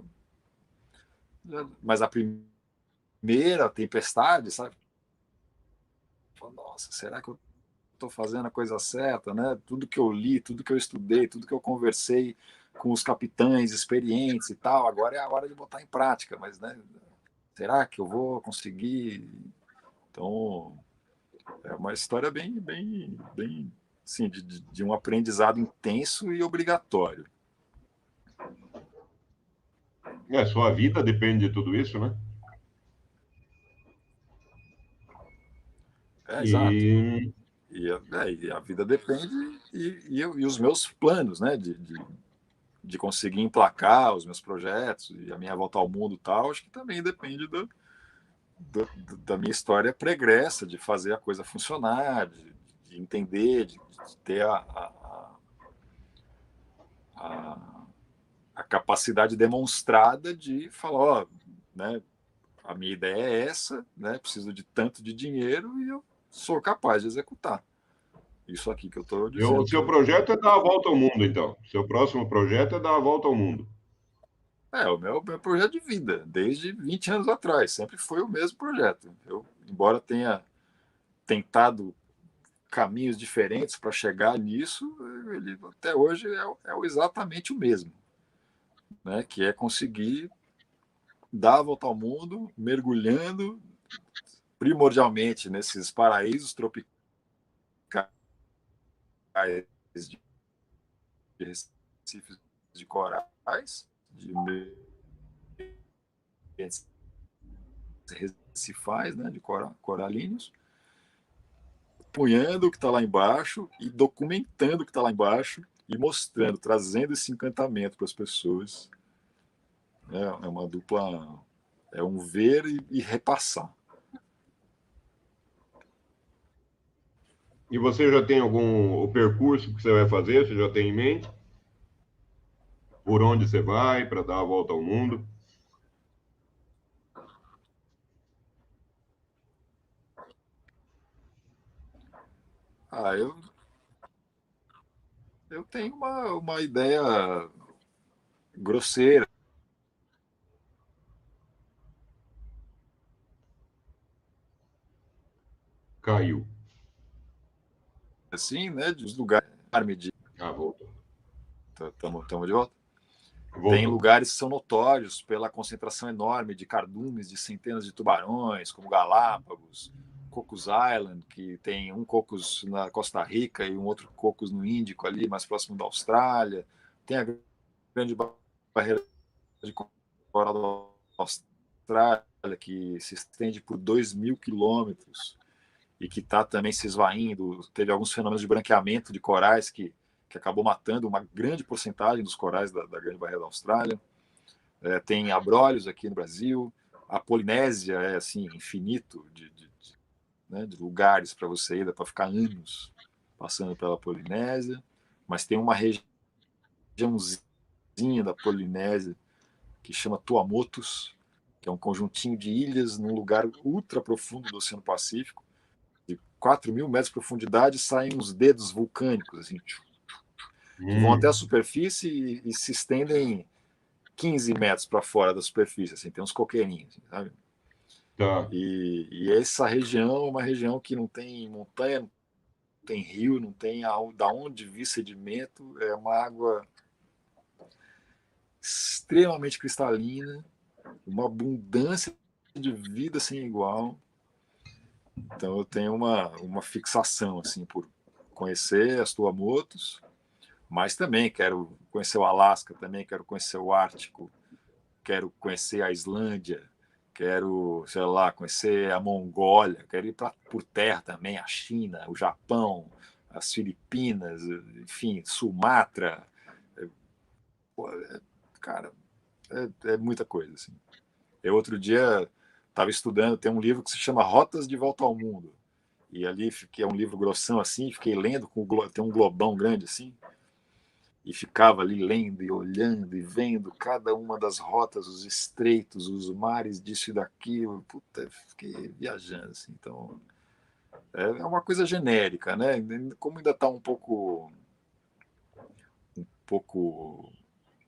mas a primeira tempestade, sabe? Nossa, será que eu estou fazendo a coisa certa, né? Tudo que eu li, tudo que eu estudei, tudo que eu conversei com os capitães experientes e tal, agora é a hora de botar em prática, mas, né? Será que eu vou conseguir? Então, é uma história bem, sim, de um aprendizado intenso e obrigatório. Sua vida depende de tudo isso, né? Exato. E E a vida depende, e os meus planos, né, de conseguir emplacar os meus projetos e a minha volta ao mundo e tal, acho que também depende da minha história pregressa, de fazer a coisa funcionar, de entender, de ter a, a capacidade demonstrada de falar, ó, né, a minha ideia é essa, né, preciso de tanto de dinheiro e eu sou capaz de executar. Isso aqui que eu estou o dizendo que seu eu. projeto é dar a volta ao mundo, então. Seu próximo projeto é dar a volta ao mundo. O meu projeto de vida, desde 20 anos atrás, sempre foi o mesmo projeto. Eu, embora tenha tentado caminhos diferentes para chegar nisso, ele até hoje exatamente o mesmo, né? Que é conseguir dar a volta ao mundo, mergulhando primordialmente nesses paraísos tropicais de recifes de corais, de recifais, né, de coralinos, punhando o que está lá embaixo e documentando o que está lá embaixo e mostrando, trazendo esse encantamento para as pessoas. É uma dupla, é um ver e repassar. E você já tem o percurso que você vai fazer? Você já tem em mente? Por onde você vai para dar a volta ao mundo? Ah, eu tenho uma ideia grosseira, Caiu. assim, né, dos lugares. Ah, voltou. Estamos de volta. Tem Voltou. lugares que são notórios pela concentração enorme de cardumes de centenas de tubarões, como Galápagos, Cocos Island, que tem um Cocos na Costa Rica e um outro Cocos no Índico, ali mais próximo da Austrália. Tem a grande barreira de coral da Austrália, que se estende por 2.000 quilômetros e que está também se esvaindo. Teve alguns fenômenos de branqueamento de corais que acabou matando uma grande porcentagem dos corais da Grande Barreira da Austrália. Tem Abrolhos aqui no Brasil. A Polinésia é assim infinito né, de lugares para você ir, dá para ficar anos passando pela Polinésia. Mas tem uma regiãozinha da Polinésia que chama Tuamotus, que é um conjuntinho de ilhas num lugar ultra profundo do Oceano Pacífico. De 4.000 metros de profundidade saem uns dedos vulcânicos, assim, que vão até a superfície e se estendem 15 metros para fora da superfície, assim, tem uns coqueirinhos, assim, sabe? Tá. E essa região é uma região que não tem montanha, não tem rio, não tem da onde vir sedimento, é uma água extremamente cristalina, uma abundância de vida sem igual. Então eu tenho uma fixação assim por conhecer as Tuamotus, mas também quero conhecer o Alasca, também quero conhecer o Ártico, quero conhecer a Islândia, quero, sei lá, conhecer a Mongólia, quero ir por terra também, a China, o Japão, as Filipinas, enfim, Sumatra. Pô, cara, é muita coisa. Assim. Eu outro dia estava estudando, tem um livro que se chama Rotas de Volta ao Mundo. E ali que é um livro grossão assim, fiquei lendo tem um globão grande assim, e ficava ali lendo e olhando e vendo cada uma das rotas, os estreitos, os mares disso e daquilo. Puta, fiquei viajando assim. Então, é uma coisa genérica, né? Como ainda está um pouco,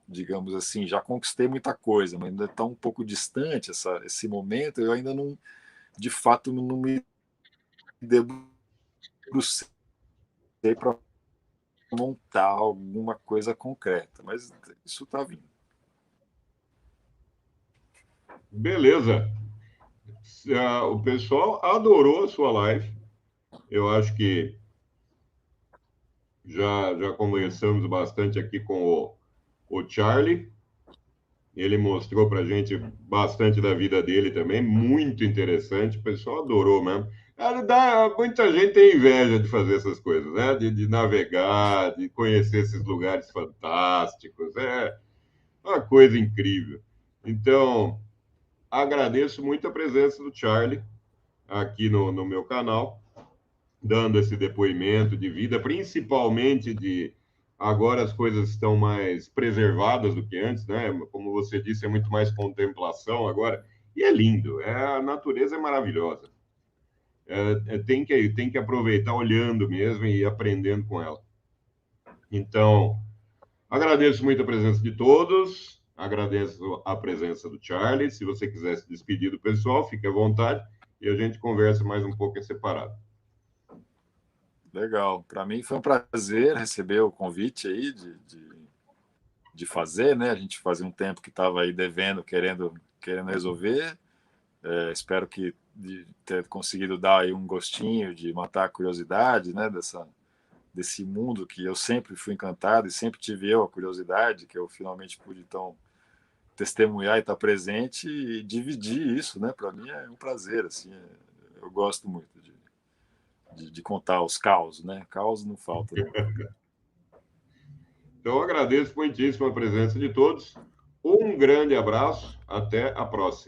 digamos assim, já conquistei muita coisa, mas ainda está um pouco distante esse momento. Eu ainda não, de fato, não me debrucei para montar alguma coisa concreta, mas isso está vindo. Beleza. O pessoal adorou a sua live. Eu acho que já conversamos bastante aqui com o Charlie. Ele mostrou para a gente bastante da vida dele também, muito interessante. O pessoal adorou mesmo. Muita gente tem inveja de fazer essas coisas, né? De navegar, de conhecer esses lugares fantásticos. É uma coisa incrível. Então, agradeço muito a presença do Charlie aqui no meu canal, dando esse depoimento de vida, principalmente de agora as coisas estão mais preservadas do que antes, né? Como você disse, é muito mais contemplação agora, e é lindo, a natureza é maravilhosa. Tem que aproveitar olhando mesmo e aprendendo com ela. Então, agradeço muito a presença de todos, agradeço a presença do Charlie. Se você quiser se despedir do pessoal, fique à vontade e a gente conversa mais um pouco em separado. Legal. Para mim foi um prazer receber o convite aí de fazer, né? A gente fazia um tempo que estava aí devendo, querendo resolver. Espero que de ter conseguido dar aí um gostinho de matar a curiosidade, né? Desse mundo que eu sempre fui encantado e sempre tive eu a curiosidade, que eu finalmente pude então testemunhar e estar presente e dividir isso, né? Para mim é um prazer, assim. Eu gosto muito de contar os causos, né? Caos não falta nunca. Então, agradeço muitíssimo a presença de todos. Um grande abraço. Até a próxima.